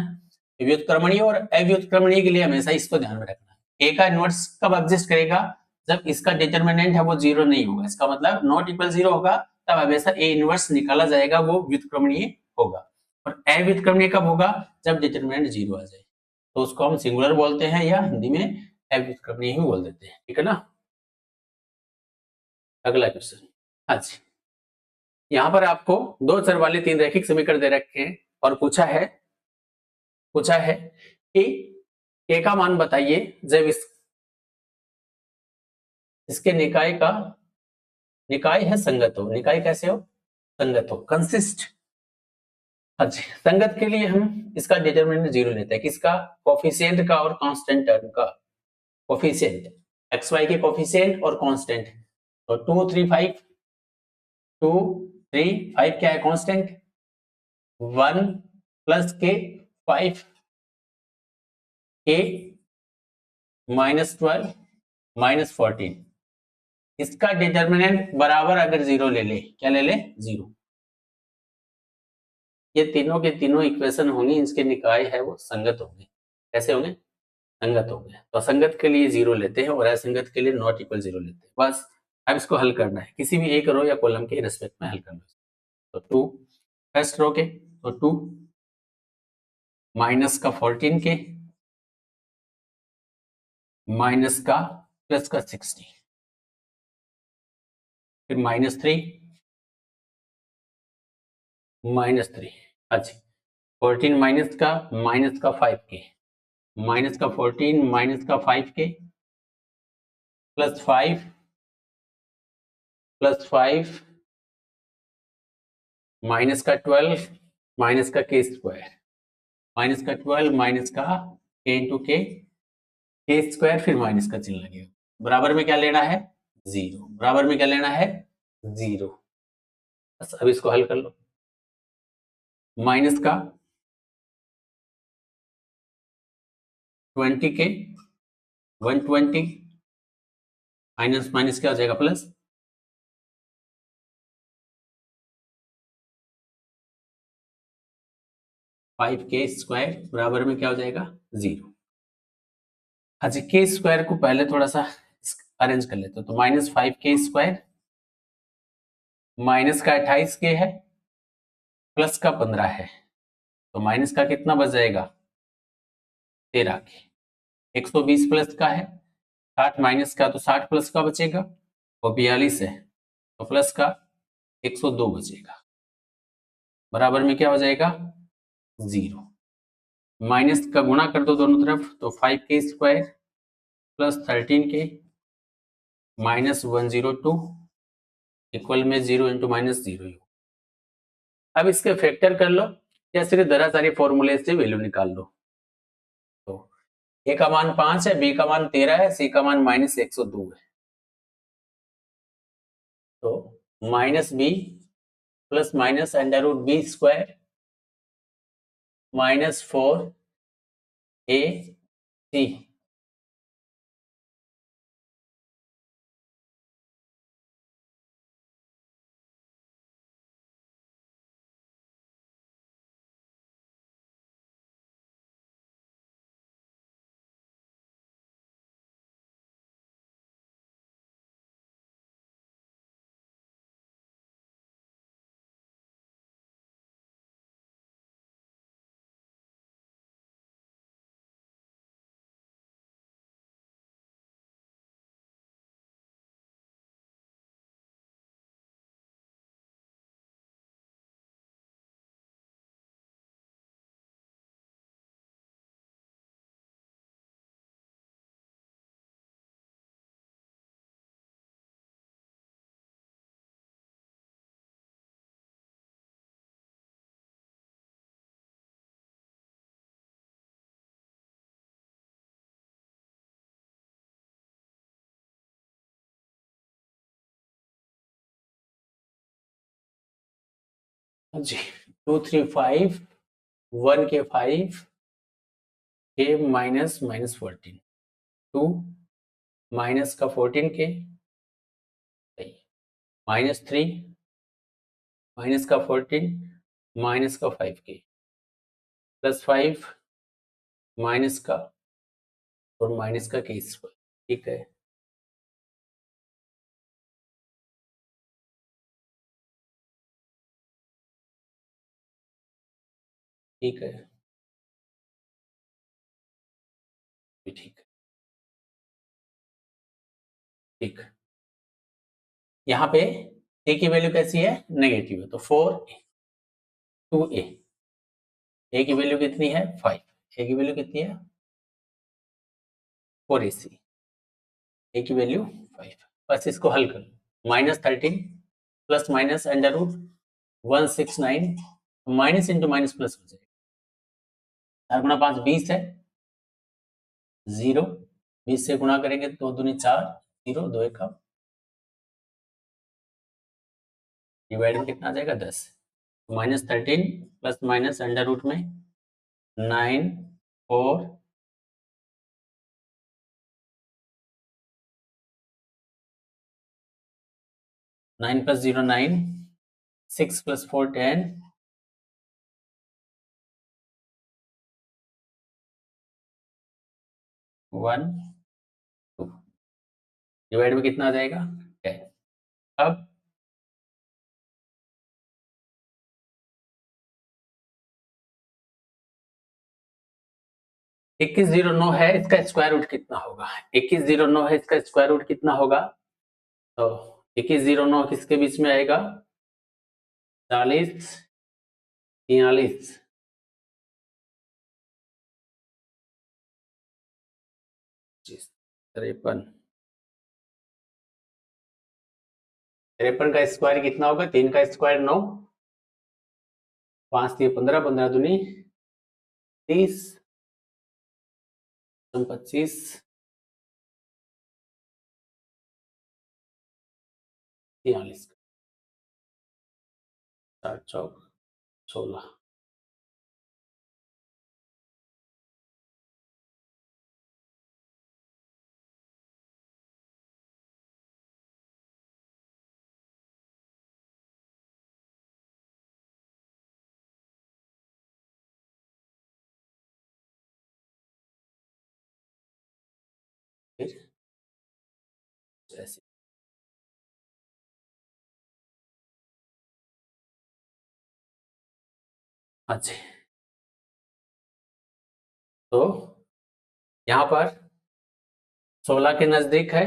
व्युत्क्रमणीय और अव्युत्क्रमणीय के लिए हमेशा इसको ध्यान में रखना है। ए का इनवर्स कब एग्जिस्ट करेगा, जब इसका डिटर्मिनेंट है वो 0 नहीं होगा, इसका मतलब नॉट इक्वल 0 होगा, तब हमेशा ए इनवर्स निकाला जाएगा, वो व्युत्क्रमणीय होगा। और अव्युत्क्रमणीय कब होगा, जब डिटर्मिनेंट 0 आ जाए, तो उसको हम सिंगुलर बोलते हैं, या हिंदी में अव्युत्क्रमणीय ही बोल देते हैं, ठीक है ना। अगला क्वेश्चन, हाँ जी, यहाँ पर आपको दो चर वाले तीन रैखिक समीकरण दे रखे हैं और पूछा है कि k का मान बताइए जब इसके निकाय है संगत हो। निकाय कैसे हो, संगत हो, कंसिस्ट। हाँ जी, संगत के लिए हम इसका डिटरमिनेंट 0 लेते हैं, किसका, कोफिशिएंट का और कांस्टेंट टर्म का। कोफिशिएंट एक्स वाई के कोफिशिएंट और कांस्टेंट, तो 2 3 5, 2 3 5 क्या है कांस्टेंट, 1 प्लस के 5 के माइनस 12 माइनस 14, इसका डिटर्मिनेंट बराबर अगर 0 ले ले, क्या ले ले, 0, ये तीनों के तीनों इक्वेशन होंगी, इसके निकाय है वो संगत होंगे। कैसे होंगे, संगत होंगे। तो असंगत के लिए 0 लेते हैं और असंगत के लिए नॉट इक्वल 0 लेते हैं, बस। अब इसको हल करना है, किसी भी एक रो या कॉलम के रेस्पेक्ट में हल करना है। तो 2 फर्स्ट रो के, तो 2 माइनस का 14 के माइनस का प्लस का 60, फिर माइनस 3 माइनस 3, अच्छा 14 माइनस का 5 के, माइनस का 14 माइनस का 5 के प्लस 5 माइनस का 12 माइनस का के स्क्वायर, माइनस का 12 माइनस का के इंटू के स्क्वायर, फिर माइनस का चिन्ह लगेगा। बराबर में क्या लेना है, 0, बराबर में क्या लेना है, 0। बस अब इसको हल कर लो, माइनस का 20 के 120 माइनस माइनस क्या हो जाएगा, प्लस, फाइव के स्क्वायर बराबर में क्या हो जाएगा, 0। अच्छा के स्क्वायर को पहले थोड़ा सा अरेंज कर लेते हो, तो माइनस 5 के स्क्वायर माइनस का 28 के है प्लस का 15 है, तो माइनस का कितना बच जाएगा, 13 के। 120 प्लस का है, 60 माइनस का, तो 60 प्लस का बचेगा, और 42 है तो प्लस का 102 बचेगा, बराबर में क्या हो जाएगा, 0। माइनस का गुणा कर दो दोनों तरफ, तो 5 के square plus 13k minus 102 equal में 0 इंटू माइनस 0। अब इसके फैक्टर कर लो या सिर्फ जरा सारी फॉर्मूले से वैल्यू निकाल लो। तो ए का मान 5 है, बी का मान 13 है, सी का मान माइनस 102 है। तो minus B plus minus under root B square minus 4 A C. जी 2 3 5 1 के 5 के माइनस माइनस 14 2 माइनस का 14 के माइनस 3 माइनस का 14 माइनस का 5 के प्लस 5 माइनस का और माइनस का के स्क्वायर। ठीक है, ठीक है, ठीक है, ठीक। यहाँ पे ए की वैल्यू कैसी है? नेगेटिव है, तो 4 2a। ए की वैल्यू कितनी है? 5। ए की वैल्यू कितनी है? 4ac। ए की वैल्यू 5। बस इसको हल कर लो। Minus 13 plus minus under root 169 minus into minus plus हो जाएगा। 4 गुना 5 20 है, 0 20 से गुणा करेंगे तो 2 दूनी 4 0 2 1 डिवाइड में कितना आ जाएगा? 10। Minus 13 plus minus under root में 9 4 9 प्लस 0 9 6 प्लस 4 10 1 2 डिवाइड में कितना आ जाएगा? 10। अब इक्कीस 09 है, इसका स्क्वायर रूट कितना होगा? 2109 है, इसका स्क्वायर रूट कितना होगा? तो 2109 किसके बीच में आएगा? 40 43 53 53 का स्क्वायर कितना होगा? 3 का स्क्वायर 9 5 3 15 15 दूनी 30 25 43 4 चौक 16। फिर जैसे अच्छा, तो यहाँ पर 16 के नजदीक है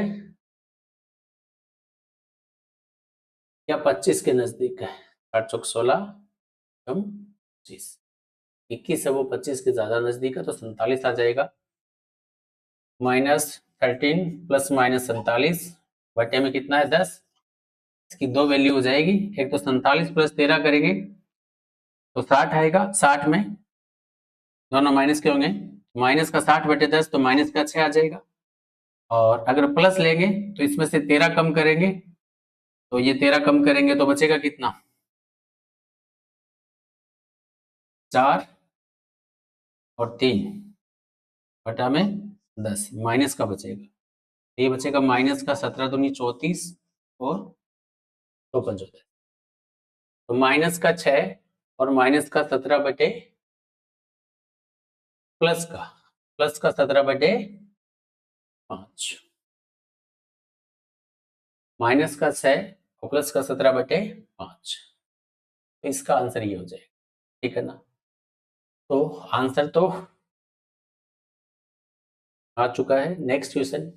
या 25 के नजदीक है? 8 चौक 16 कम 25 21 है, वो 25 के ज्यादा नजदीक है, तो 47 आ जाएगा। माइनस 13 प्लस माइनस 47 बटे में कितना है 10। इसकी दो वैल्यू हो जाएगी, एक तो 47 प्लस 13 करेंगे तो 60 आएगा, 60 में दोनों माइनस के होंगे, माइनस का 60 बटे 10 तो माइनस का 6 आ जाएगा। और अगर प्लस लेंगे तो इसमें से 13 कम करेंगे, तो ये 13 कम करेंगे तो बचेगा कितना 4 और 3 बटा में 10, माइनस का बचेगा, ये बचेगा माइनस का 17 दूनी 34 और 2 पंच होता है, तो माइनस का 6 और माइनस का 17 बटे प्लस का 17 बटे 5, माइनस का 6 और प्लस का 17 बटे 5, तो इसका आंसर ये हो जाएगा, ठीक है ना। तो आंसर तो आ चुका है। नेक्स्ट क्वेश्चन,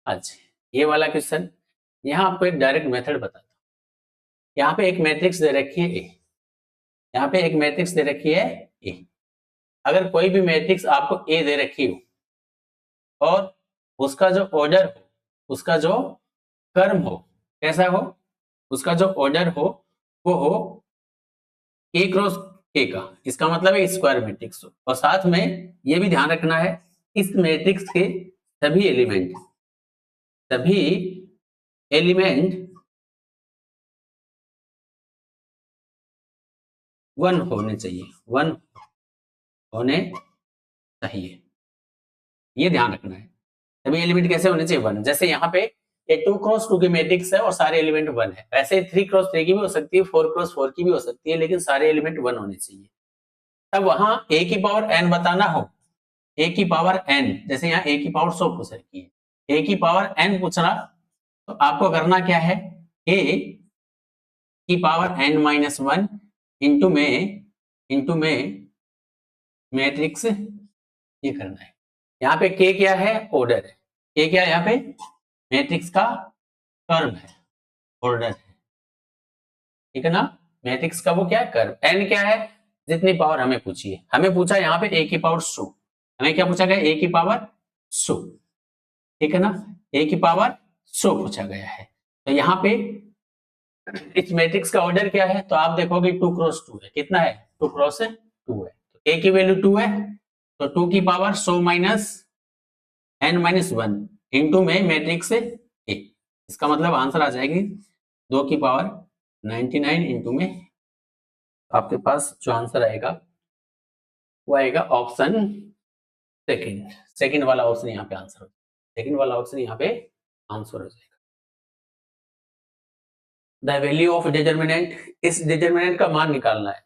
अच्छा ये वाला क्वेश्चन, यहाँ आपको एक डायरेक्ट मेथड बताता हूँ। यहाँ पे एक मैट्रिक्स दे रखी है ए, यहाँ पे एक मैट्रिक्स दे रखी है ए। अगर कोई भी मैट्रिक्स आपको ए दे रखी हो और उसका जो ऑर्डर हो, उसका जो क्रम हो, कैसा हो, उसका जो ऑर्डर हो वो हो ए क्रॉस ए का, इसका मतलब है स्क्वायर मैट्रिक्स हो। और साथ में ये भी ध्यान रखना है इस मैट्रिक्स के सभी एलिमेंट 1 होने चाहिए, 1 होने चाहिए, ये ध्यान रखना है। सभी एलिमेंट कैसे होने चाहिए 1, जैसे यहाँ पे ये 2 क्रॉस 2 की मैट्रिक्स है और सारे एलिमेंट 1 है, वैसे 3 क्रॉस 3 की भी हो सकती है, 4 क्रॉस 4 की भी हो सकती है, लेकिन सारे एलिमेंट 1 होने चाहिए। तब वहां a की पावर n बताना हो, a की पावर n, जैसे यहाँ a की पावर 100 पूछ रखी है, a की पावर n पूछना, तो आपको करना क्या है, a की पावर n माइनस 1 इंटू में मैट्रिक्स ये करना है। यहाँ पे k क्या है, ऑर्डर है, k क्या है यहाँ पे मैट्रिक्स का कर्व है, ऑर्डर है, ठीक है ना। मैट्रिक्स का वो क्या है, कर्व। n क्या है, जितनी पावर हमें पूछी है, हमें पूछा यहाँ पे a की पावर 100, हमें क्या पूछा गया, a की पावर 100, ठीक है ना, a की पावर 100 पूछा गया है। तो यहाँ पे इस मैट्रिक्स का ऑर्डर क्या है, तो आप देखोगे 2 क्रॉस 2 है, कितना है 2 क्रॉस 2 है, तो a की वैल्यू 2 है, तो 2 की power 100 minus n minus 1 into में मैट्रिक्स a, इसका मतलब आंसर आ जाएगी 2 की पावर 99 इंटू में, आपके पास जो आंसर आएगा वो आएगा ऑप्शन सेकंड वाला ऑप्शन यहाँ पे आंसर हो, सेकंड वाला ऑप्शन यहाँ पे आंसर हो जाएगा। द वैल्यू ऑफ डिटर्मिनेंट, इस डिटर्मिनेंट का मान निकालना है।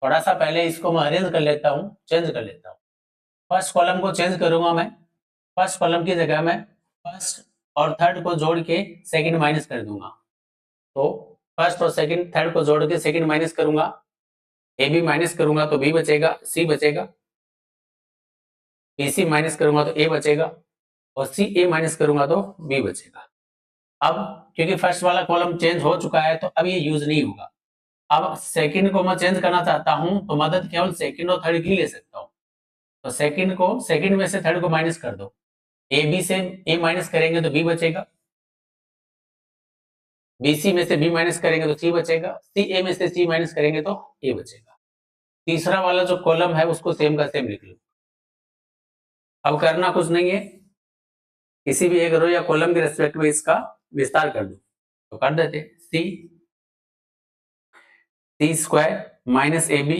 थोड़ा सा पहले इसको मैं अरेंज कर लेता हूँ, चेंज कर लेता हूँ। फर्स्ट कॉलम को चेंज करूंगा मैं, फर्स्ट कॉलम की जगह मैं फर्स्ट और थर्ड को जोड़ के सेकंड माइनस कर दूंगा, तो फर्स्ट और सेकंड थर्ड को जोड़ के सेकंड माइनस करूंगा, ए बी माइनस करूंगा तो बी बचेगा, सी बचेगा, बी सी माइनस करूंगा तो ए बचेगा, और सी ए माइनस करूंगा तो बी बचेगा। अब क्योंकि फर्स्ट वाला कॉलम चेंज हो चुका है तो अब ये यूज नहीं होगा। अब सेकंड को मैं चेंज करना चाहता हूं तो मदद केवल सेकंड और थर्ड की ले सकता हूं, तो सेकंड में से थर्ड को माइनस कर दो, ए बी से ए माइनस करेंगे तो बी बचेगा, बी सी में से बी माइनस करेंगे तो सी बचेगा, सी ए में से सी माइनस करेंगे तो ए बचेगा। तीसरा वाला जो कॉलम है उसको सेम का सेम लिख लो। अब करना कुछ नहीं है, किसी भी एक रो या कॉलम के रेस्पेक्ट में इसका विस्तार कर दो, तो कर देते C square minus A B,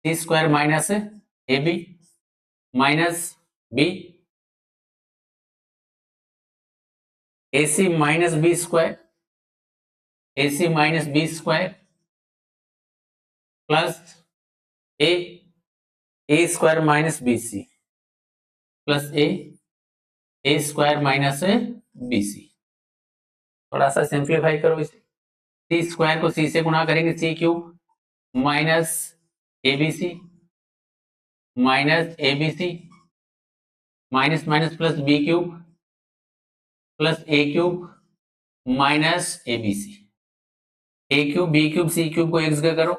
C square minus A B minus B, A C minus B square, A C minus B square plus A square minus B C plus A square minus B C. थोड़ा सा simplify करो इसे, सी square को सी से गुणा करेंगे C cube minus A B C minus minus plus B cube plus A cube minus A B C, A cube B cube C cube को एक जगह करो,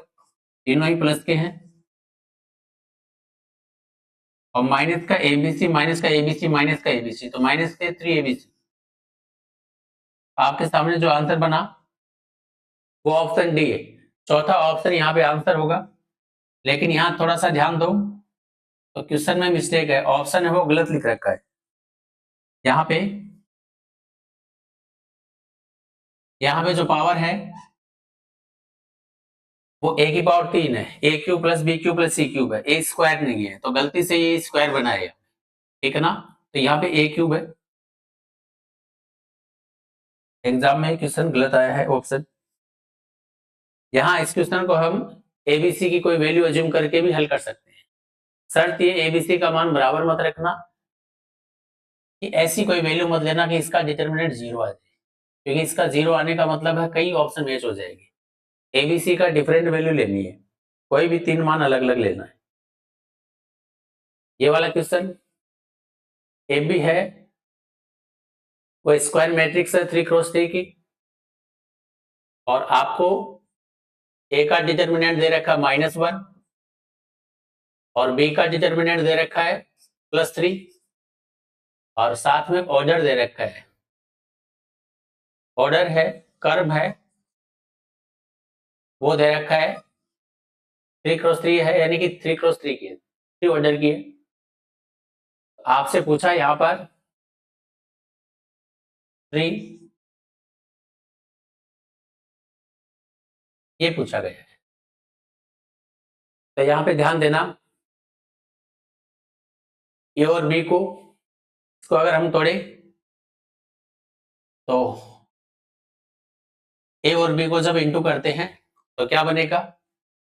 तीनों ही प्लस के हैं, और माइनस का एबीसी, माइनस का एबीसी, माइनस का एबीसी, तो माइनस के 3 एबीसी। आपके सामने जो आंसर बना वो ऑप्शन डी है। चौथा ऑप्शन यहाँ पे आंसर होगा, लेकिन यहाँ थोड़ा सा ध्यान दो, तो क्वेश्चन में मिस्टेक है, ऑप्शन है वो गलत लिख रखा है। यहाँ पे जो पावर है वो ए की पावर 3 है, A cube plus B cube plus C cube है, ए स्क्वायर नहीं है, तो गलती से ये स्क्वायर बनाया, ठीक है ना। तो यहाँ पे ए क्यूब है, एग्जाम में क्वेश्चन गलत आया है ऑप्शन। यहाँ इस क्वेश्चन को हम एबीसी की कोई वैल्यू अज्यूम करके भी हल कर सकते हैं। शर्त ये एबीसी का मान बराबर मत रखना, कि ऐसी कोई वैल्यू मत लेना कि इसका डिटर्मिनेंट 0 आ जाए, क्योंकि इसका 0 आने का मतलब है कई ऑप्शन मैच हो जाएगी। एबीसी का डिफरेंट वैल्यू लेनी है, कोई भी 3 मान अलग अलग लेना है। ये वाला क्वेश्चन ए भी है, वो स्क्वायर मैट्रिक्स है 3x3 की, और आपको ए का डिटर्मिनेंट दे रखा है -1 और बी का डिटर्मिनेंट दे रखा है +3, और साथ में ऑर्डर दे रखा है, ऑर्डर है, कर्व है, वो दे रखा है 3x3 है, यानी कि 3x3 की है, 3 ऑर्डर की है। आपसे पूछा यहां पर 3, ये पूछा गया है। तो यहां पे ध्यान देना, ए और बी को, इसको अगर हम तोड़े तो ए और बी को जब इंटू करते हैं तो क्या बनेगा,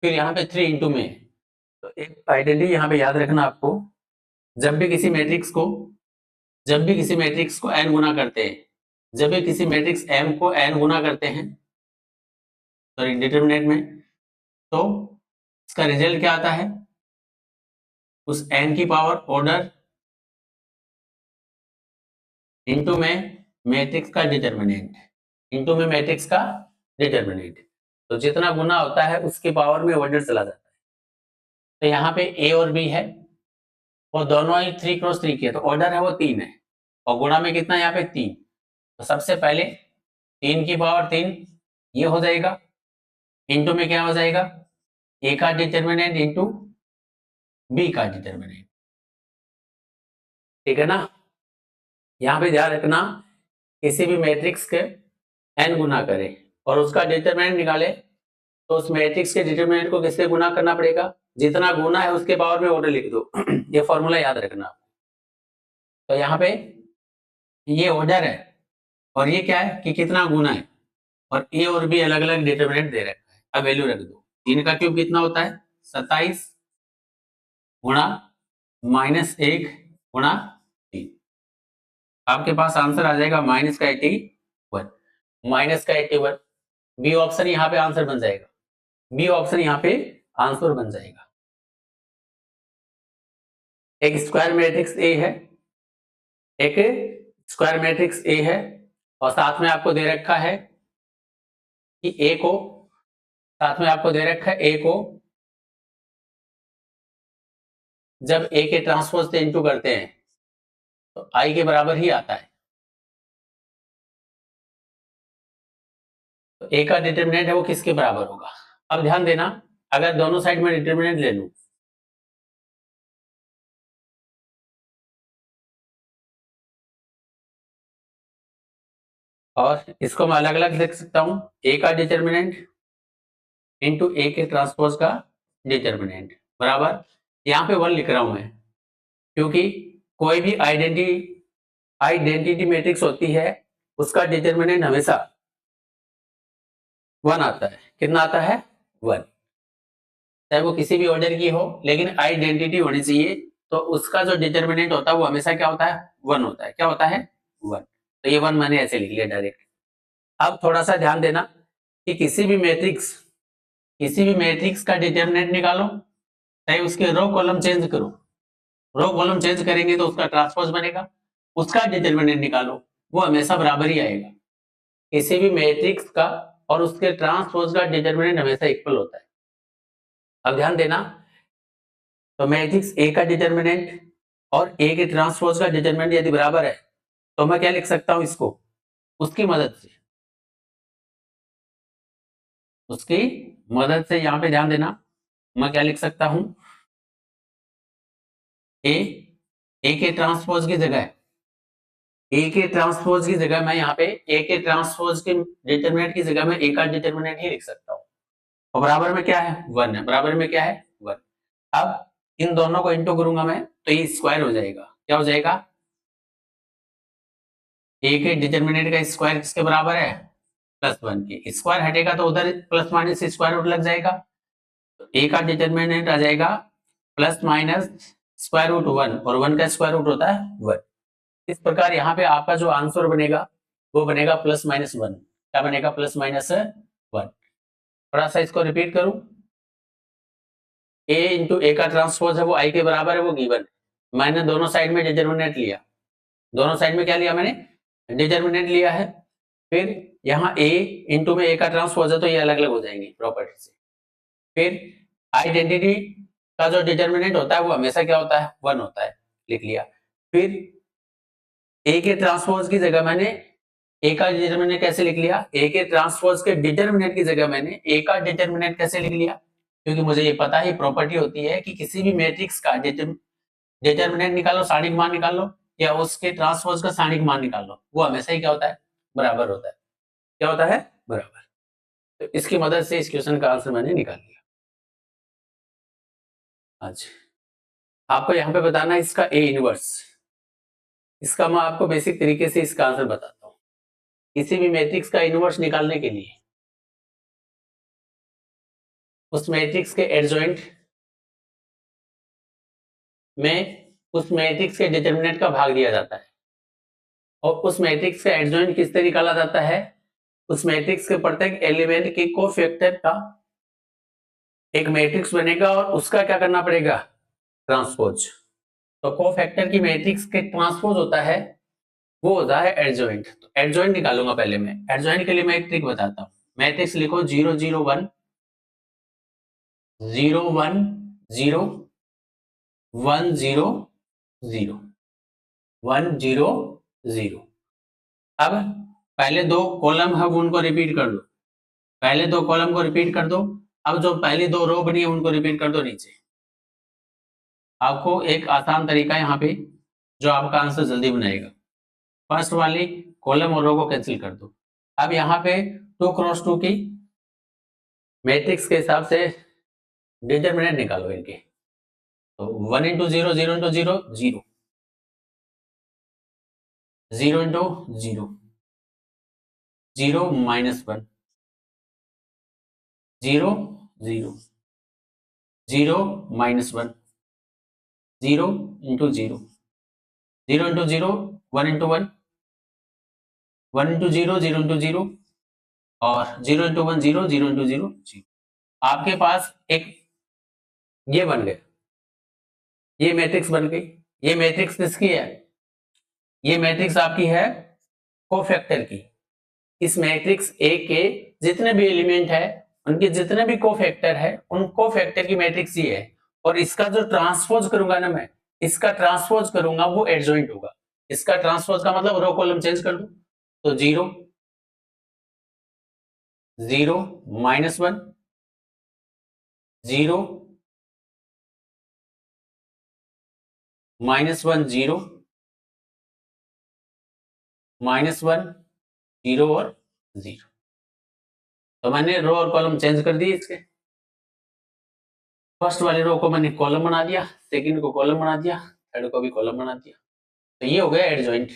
फिर यहाँ पे 3 इंटू में है। तो एक आइडेंटिटी यहाँ पे याद रखना आपको, जब भी किसी मैट्रिक्स को n गुना करते हैं, जब भी किसी मैट्रिक्स m को n गुना करते हैं, सॉरी डिटरमिनेंट में, तो इसका रिजल्ट क्या आता है, उस n की पावर ऑर्डर इंटू में मैट्रिक्स का डिटरमिनेंट, इंटू में मैट्रिक्स का डिटरमिनेंट, तो जितना गुना होता है उसकी पावर में ऑर्डर चला जाता है। तो यहाँ पे ए और बी है, वो दोनों ही 3x3 के, तो ऑर्डर है वो 3 है, और गुणा में कितना यहाँ पे 3, तो सबसे पहले 3 की पावर 3 ये हो जाएगा, इंटू में क्या हो जाएगा, ए का डिटरमिनेंट इंटू बी का डिटरमिनेंट, ठीक है ना। यहाँ पे ध्यान रखना, किसी भी मैट्रिक्स के n गुना करें और उसका डिटरमिनेंट निकाले, तो उस मैट्रिक्स के डिटरमिनेंट को किससे गुना करना पड़ेगा, जितना गुना है उसके पावर में ऑर्डर लिख दो। ये फॉर्मूला याद रखना। तो यहाँ पे ये ऑर्डर है, और ये क्या है कि कितना गुना है, और ए और बी अलग अलग डिटरमिनेंट दे रखा है। अब वैल्यू रख दो, 3 का क्यूब कितना होता है 27 गुणा -1 गुणा 3, आपके पास आंसर आ जाएगा -81। बी ऑप्शन यहाँ पे आंसर बन जाएगा, बी ऑप्शन यहाँ पे आंसर बन जाएगा। एक स्क्वायर मैट्रिक्स ए है, एक स्क्वायर मैट्रिक्स ए है, और साथ में आपको दे रखा है कि ए को, साथ में आपको दे रखा है ए को जब ए के ट्रांसपोज से इंटू करते हैं तो आई के बराबर ही आता है। तो ए का डिटरमिनेंट है वो किसके बराबर होगा। अब ध्यान देना, अगर दोनों साइड में डिटरमिनेंट ले लूं, और इसको मैं अलग अलग लिख सकता हूं, ए का डिटरमिनेंट इंटू ए के ट्रांसपोज का डिटरमिनेंट बराबर, यहाँ पे 1 लिख रहा हूं मैं, क्योंकि कोई भी आइडेंटिटी मैट्रिक्स होती है उसका डिटरमिनेंट हमेशा 1 आता है। कितना आता है 1, चाहे वो किसी भी ऑर्डर की हो, लेकिन आइडेंटिटी होनी चाहिए, तो उसका जो डिटरमिनेंट होता है वो हमेशा क्या होता है 1 होता है। क्या होता है 1, तो ये 1 मैंने ऐसे लिख लिया डायरेक्ट। अब थोड़ा सा ध्यान देना कि किसी भी मैट्रिक्स का डिटरमिनेंट निकालो, चाहे उसके रो कॉलम चेंज करो, रो कॉलम चेंज करेंगे तो उसका ट्रांसपोज बनेगा, उसका डिटरमिनेंट निकालो, वो हमेशा बराबर ही आएगा। किसी भी मैट्रिक्स का और उसके ट्रांसपोज का डिटरमिनेंट हमेशा इक्वल होता है। अब ध्यान देना, तो मैट्रिक्स ए का डिटरमिनेंट और ए के ट्रांसपोज का डिटरमिनेंट यदि बराबर है तो मैं क्या लिख सकता हूं इसको, उसकी मदद से यहां पे ध्यान देना, मैं क्या लिख सकता हूं, ए के ट्रांसपोज की जगह मैं यहाँ पे ए के ट्रांसपोज के डिटरमिनेंट की जगह में ए का डिटरमिनेंट ही लिख सकता हूँ। और बराबर में क्या है, 1 है, बराबर में क्या है 1। अब इन दोनों को इंटू करूंगा मैं तो ये स्क्वायर हो जाएगा, क्या हो जाएगा, ए के डिटरमिनेंट का स्क्वायर किसके बराबर है, +1 के। स्क्वायर हटेगा तो उधर प्लस माइनस स्क्वायर रूट लग जाएगा, तो ए का डिटरमिनेंट आ जाएगा प्लस माइनस स्क्वायर रूट 1 और 1 का स्क्वायर रूट होता है 1। इस प्रकार यहाँ पे आपका जो आंसर बनेगा वो बनेगा +-1। क्या बनेगा, +-1। थोड़ा सा इसको रिपीट करूं, a इंटू ए का ट्रांसपोज है वो i के बराबर है, वो गिवन। मैंने दोनों साइड में डिटरमिनेंट लिया, दोनों साइड में क्या लिया मैंने, डिटरमिनेंट लिया है। फिर यहाँ a इंटू में a का ट्रांसपोज है तो ये अलग अलग हो जाएंगे प्रॉपर्टी से। फिर आइडेंटिटी का जो डिटरमिनेंट होता है वो हमेशा क्या होता है, 1 होता है, लिख लिया। फिर ए के ट्रांसपोज की जगह मैंने ए का डिटरमिनेंट कैसे लिख लिया, ए के ट्रांसपोज के डिटरमिनेंट की जगह मैंने ए का डिटरमिनेंट कैसे लिख लिया, क्योंकि मुझे ये पता है प्रॉपर्टी होती है कि किसी भी मैट्रिक्स का डिटरमिनेंट निकालो, सारणिक मान निकालो, या उसके ट्रांसपोज का सारणिक मान निकालो, वो हमेशा ही क्या होता है, बराबर होता है। क्या होता है, बराबर। तो इसकी मदद से इस क्वेश्चन का आंसर मैंने निकाल लिया। अच्छा, आपको यहाँ पे बताना है इसका ए इनवर्स। इसका मैं आपको बेसिक तरीके से इसका आंसर बताता हूँ। किसी भी मैट्रिक्स का इनवर्स निकालने के लिए उस मैट्रिक्स के एडजॉइंट में उस मैट्रिक्स के डिटरमिनेंट का भाग दिया जाता है, और उस मैट्रिक्स का एडजॉइंट किससे निकाला जाता है, उस मैट्रिक्स के प्रत्येक एलिमेंट के कोफैक्टर का एक मैट्रिक्स बनेगा और उसका क्या करना पड़ेगा, ट्रांसपोज। तो कोफैक्टर की मैट्रिक्स के ट्रांसपोज होता है, वो होता है एडजॉइंट। तो एडजॉइंट निकालूंगा पहले मैं। एडजॉइंट के लिए मैं एक ट्रिक बताता हूँ। मैट्रिक्स लिखो 0 0 1 0 1 0 1 0 0 1 0 0। अब पहले दो कॉलम है उनको रिपीट कर दो, पहले दो कॉलम को रिपीट कर दो। अब जो पहली दो रो बनी है उनको रिपीट कर दो नीचे। आपको एक आसान तरीका यहाँ पे जो आपका आंसर जल्दी बनाएगा, फर्स्ट वाली कॉलम और रो को कैंसिल कर दो। अब यहाँ पे 2 क्रॉस 2 की मैट्रिक्स के हिसाब से डिटरमिनेंट निकालो इनके। तो 1 into 0 0 into 0 0 0 into 0 0 -1 0 0 0 -1 0 into 0 0 into 0 1 into 1 1 into 0 0 into 0 और 0 इंटू 1 0 0 इंटू 0 0। आपके पास एक ये बन गया, ये मैट्रिक्स बन गई। ये मैट्रिक्स किसकी है, ये मैट्रिक्स आपकी है कोफैक्टर की। इस मैट्रिक्स ए के जितने भी एलिमेंट है उनके जितने भी कोफैक्टर है उन कोफैक्टर की मैट्रिक्स ये है। और इसका जो ट्रांसपोज करूंगा ना मैं, इसका ट्रांसपोज करूंगा वो एडजॉइंट होगा। इसका ट्रांसपोज का मतलब रो कॉलम चेंज कर दूं तो 0 0 -1 0 -1 0 -1 0 और 0। तो मैंने रो और कॉलम चेंज कर दिए इसके। फर्स्ट वाले रो को मैंने कॉलम बना दिया, सेकंड को कॉलम बना दिया, थर्ड को भी कॉलम बना दिया। तो ये हो गया एडजॉइंट।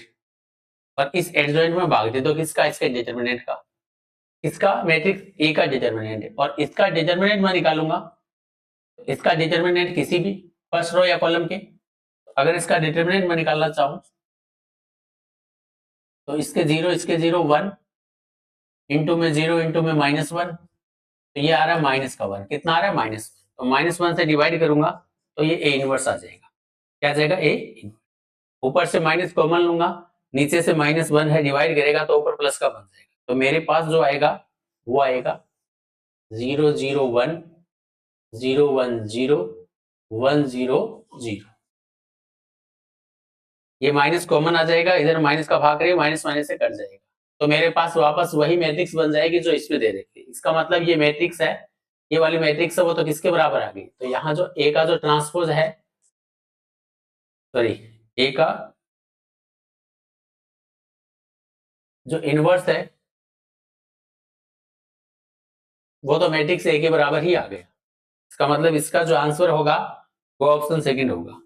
और इस एडजॉइंट में भाग दे दो किसका, इसके डिटरमिनेंट का। इसका मैट्रिक्स ए का डिटरमिनेंट है और इसका डिटरमिनेंट मैं निकालूंगा। इसका डिटरमिनेंट किसी भी फर्स्ट रो या कॉलम के, अगर इसका डिटरमिनेंट मैं निकालना चाहूं तो इसके 0 इसके 0 1 इंटू में 0 इंटू में -1, तो ये आ रहा है माइनस का 1। कितना आ रहा है, -1। तो -1 से डिवाइड करूंगा तो ये ए इनवर्स आ जाएगा। क्या आ जाएगा, ए। ऊपर से माइनस कॉमन लूंगा, नीचे से -1 है, डिवाइड करेगा तो ऊपर प्लस का बन जाएगा। तो मेरे पास जो आएगा वो आएगा 0 0 1 0 1 0 1 0 0। ये माइनस कॉमन आ जाएगा, इधर माइनस का भाग करेंगे, माइनस माइनस से कट जाएगा, तो मेरे पास वापस वही मैट्रिक्स बन जाएगी जो इसमें दे रखी है। इसका मतलब ये मैट्रिक्स है, ये वाली मैट्रिक्स है वो तो किसके बराबर आ गई, तो यहाँ जो ए का जो ट्रांसपोज है, सॉरी ए का जो इनवर्स है वो तो मैट्रिक्स ए के बराबर ही आ गया। इसका मतलब इसका जो आंसर होगा वो ऑप्शन सेकंड होगा।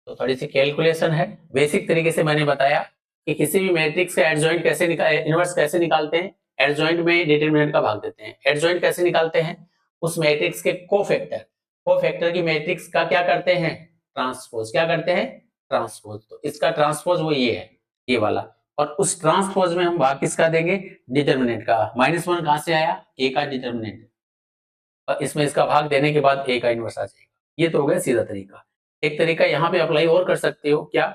तो थोड़ी सी कैलकुलेशन है, बेसिक तरीके से मैंने बताया कि किसी भी मैट्रिक्स का एडजॉइंट कैसे इनवर्स कैसे निकालते हैं। एडजॉइंट में डिटरमिनेंट का भाग देते हैं। एडजॉइंट कैसे निकालते हैं, उस मैट्रिक्स के कोफैक्टर की मैट्रिक्स का क्या करते हैं, ट्रांसपोज। क्या करते हैं, ट्रांसपोज। तो इसका ट्रांसपोज वो ये है, ये वाला, और उस ट्रांसपोज में हम भाग किसका देंगे, डिटरमिनेंट का। -1 कहां से आया, ए का डिटरमिनेंट, और इसमें इसका भाग देने के बाद ए का इनवर्स आ जाएगा। ये तो हो गया सीधा तरीका। एक तरीका यहाँ पे अप्लाई और कर सकते हो, क्या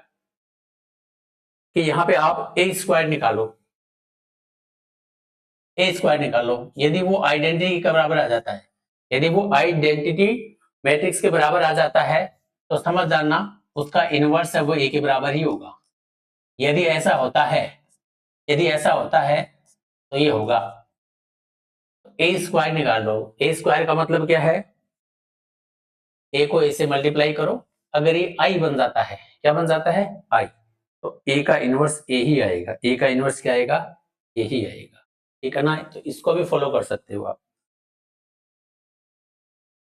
कि यहाँ पे आप ए स्क्वायर निकालो, ए स्क्वायर निकालो। यदि वो आइडेंटिटी के बराबर आ जाता है, यदि वो आइडेंटिटी मैट्रिक्स के बराबर आ जाता है तो समझ जाना उसका इनवर्स है वो ए के बराबर ही होगा। यदि ऐसा होता है, यदि ऐसा होता है तो ये होगा। ए स्क्वायर निकाल लो। ए स्क्वायर का मतलब क्या है, ए को ए से मल्टीप्लाई करो, अगर ये आई बन जाता है, क्या बन जाता है, आई, तो ए का इनवर्स ए ही आएगा। ए का इनवर्स क्या आएगा, ए ही आएगा। ठीक है ना, तो इसको भी फॉलो कर सकते हो आप।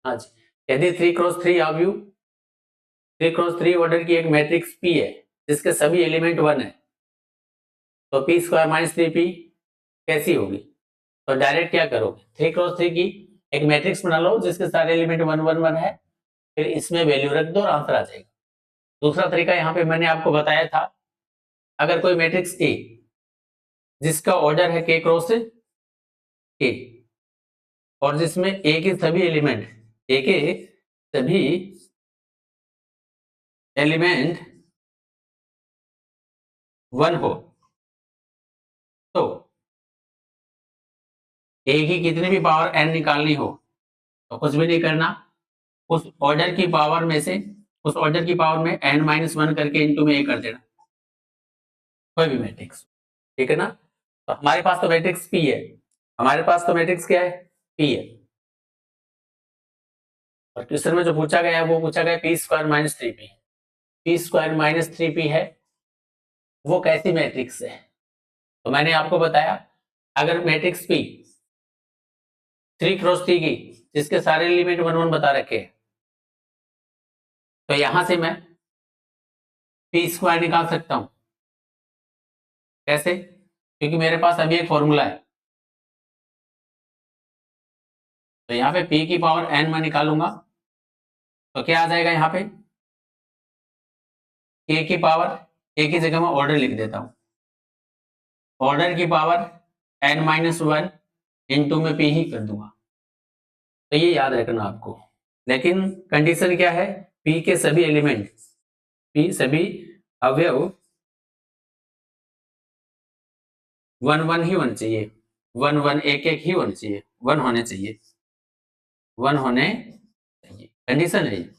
हाँ जी, यदि 3x3 आव्यू 3x3 ऑर्डर की एक मैट्रिक्स पी है जिसके सभी एलिमेंट 1 है, तो पी स्क्वायर माइनस 3p कैसी होगी। तो डायरेक्ट क्या करोगे, 3x3 की एक मैट्रिक्स बना लो जिसके सारे एलिमेंट 1 1 1 है, फिर इसमें वैल्यू रख दो और आंसर आ जाएगा। दूसरा तरीका यहाँ पे मैंने आपको बताया था, अगर कोई मैट्रिक्स ए जिसका ऑर्डर है k क्रॉस k और जिसमें ए के सभी एलिमेंट, ए के सभी एलिमेंट 1 हो, तो ए की कितनी भी पावर n निकालनी हो तो कुछ भी नहीं करना, उस ऑर्डर की पावर में से, उस ऑर्डर की पावर में n-1 करके इनटू में ए कर देना, कोई भी मैट्रिक्स। ठीक है ना, तो हमारे पास तो मैट्रिक्स पी है, हमारे पास तो मैट्रिक्स क्या है, पी है, और क्वेश्चन में जो पूछा गया है वो पूछा गया P square minus 3p। P square minus 3p है, वो कैसी मैट्रिक्स है, तो मैंने आपको बताया अगर मैट्रिक्स पी 3x3 की जिसके सारे एलिमेंट 1 1 बता रखे हैं, तो यहां से मैं पी स्क्वायर निकाल सकता हूं। कैसे, क्योंकि मेरे पास अभी एक फॉर्मूला है, तो यहाँ पे p की पावर n मैं निकालूंगा तो क्या आ जाएगा, यहाँ पे k की पावर, a की जगह मैं ऑर्डर लिख देता हूं, ऑर्डर की पावर n-1 इंटू में p ही कर दूंगा। तो ये याद रखना आपको, लेकिन कंडीशन क्या है, p के सभी एलिमेंट, p सभी अवयव 1 1 ही होने चाहिए, 1 1 1 1 ही होने चाहिए, 1 होने चाहिए, 1 होने चाहिए, कंडीशन है ये।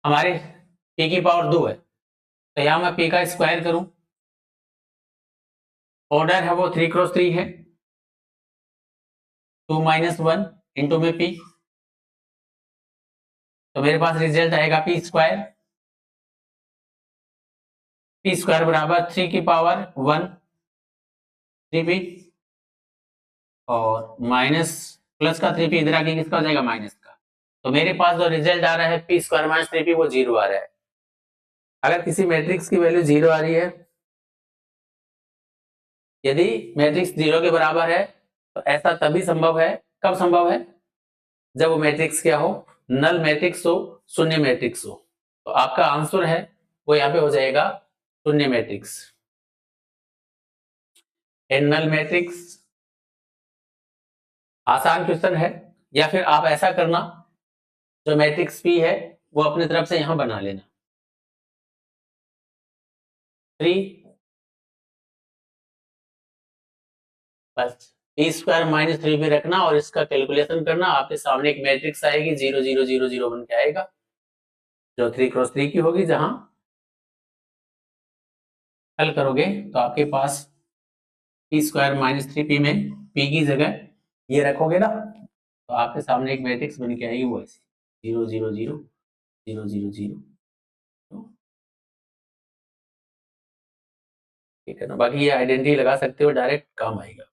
हमारे p की पावर 2 है, तो यहां मैं p का स्क्वायर करूं, ऑर्डर है वो 3x3 है, 2 - 1 इंटू में p, तो मेरे पास रिजल्ट आएगा p स्क्वायर बराबर 3 की पावर 1 3p, और माइनस प्लस का 3p इधर आके किसका हो जाएगा, माइनस का। तो मेरे पास जो रिजल्ट आ रहा है p स्क्वायर माइनस 3p वो 0 आ रहा है। अगर किसी मैट्रिक्स की वैल्यू 0 आ रही है, यदि मैट्रिक्स 0 के बराबर है, तो ऐसा तभी संभव है, कब संभव है, जब वो मैट्रिक्स क्या हो, नल मैट्रिक्स हो, शून्य मैट्रिक्स हो। तो आपका आंसर है वो यहाँ पे हो जाएगा शून्य मैट्रिक्स, नल मैट्रिक्स। आसान क्वेश्चन है, या फिर आप ऐसा करना, जो मैट्रिक्स p है वो अपनी तरफ से यहां बना लेना, 3 बस p स्क्वायर माइनस 3 पे रखना और इसका कैलकुलेशन करना, आपके सामने एक मैट्रिक्स आएगी 0 0 0 0 बन के आएगा। जो 3x3 की होगी, जहां हल करोगे तो आपके पास p² - 3p में p की जगह ये रखोगे ना, तो आपके सामने एक मैट्रिक्स बन के आएगी, वो ऐसी 0 0 0 0 0 0। ठीक है ना, बाकी ये आइडेंटिटी लगा सकते हो, डायरेक्ट काम आएगा।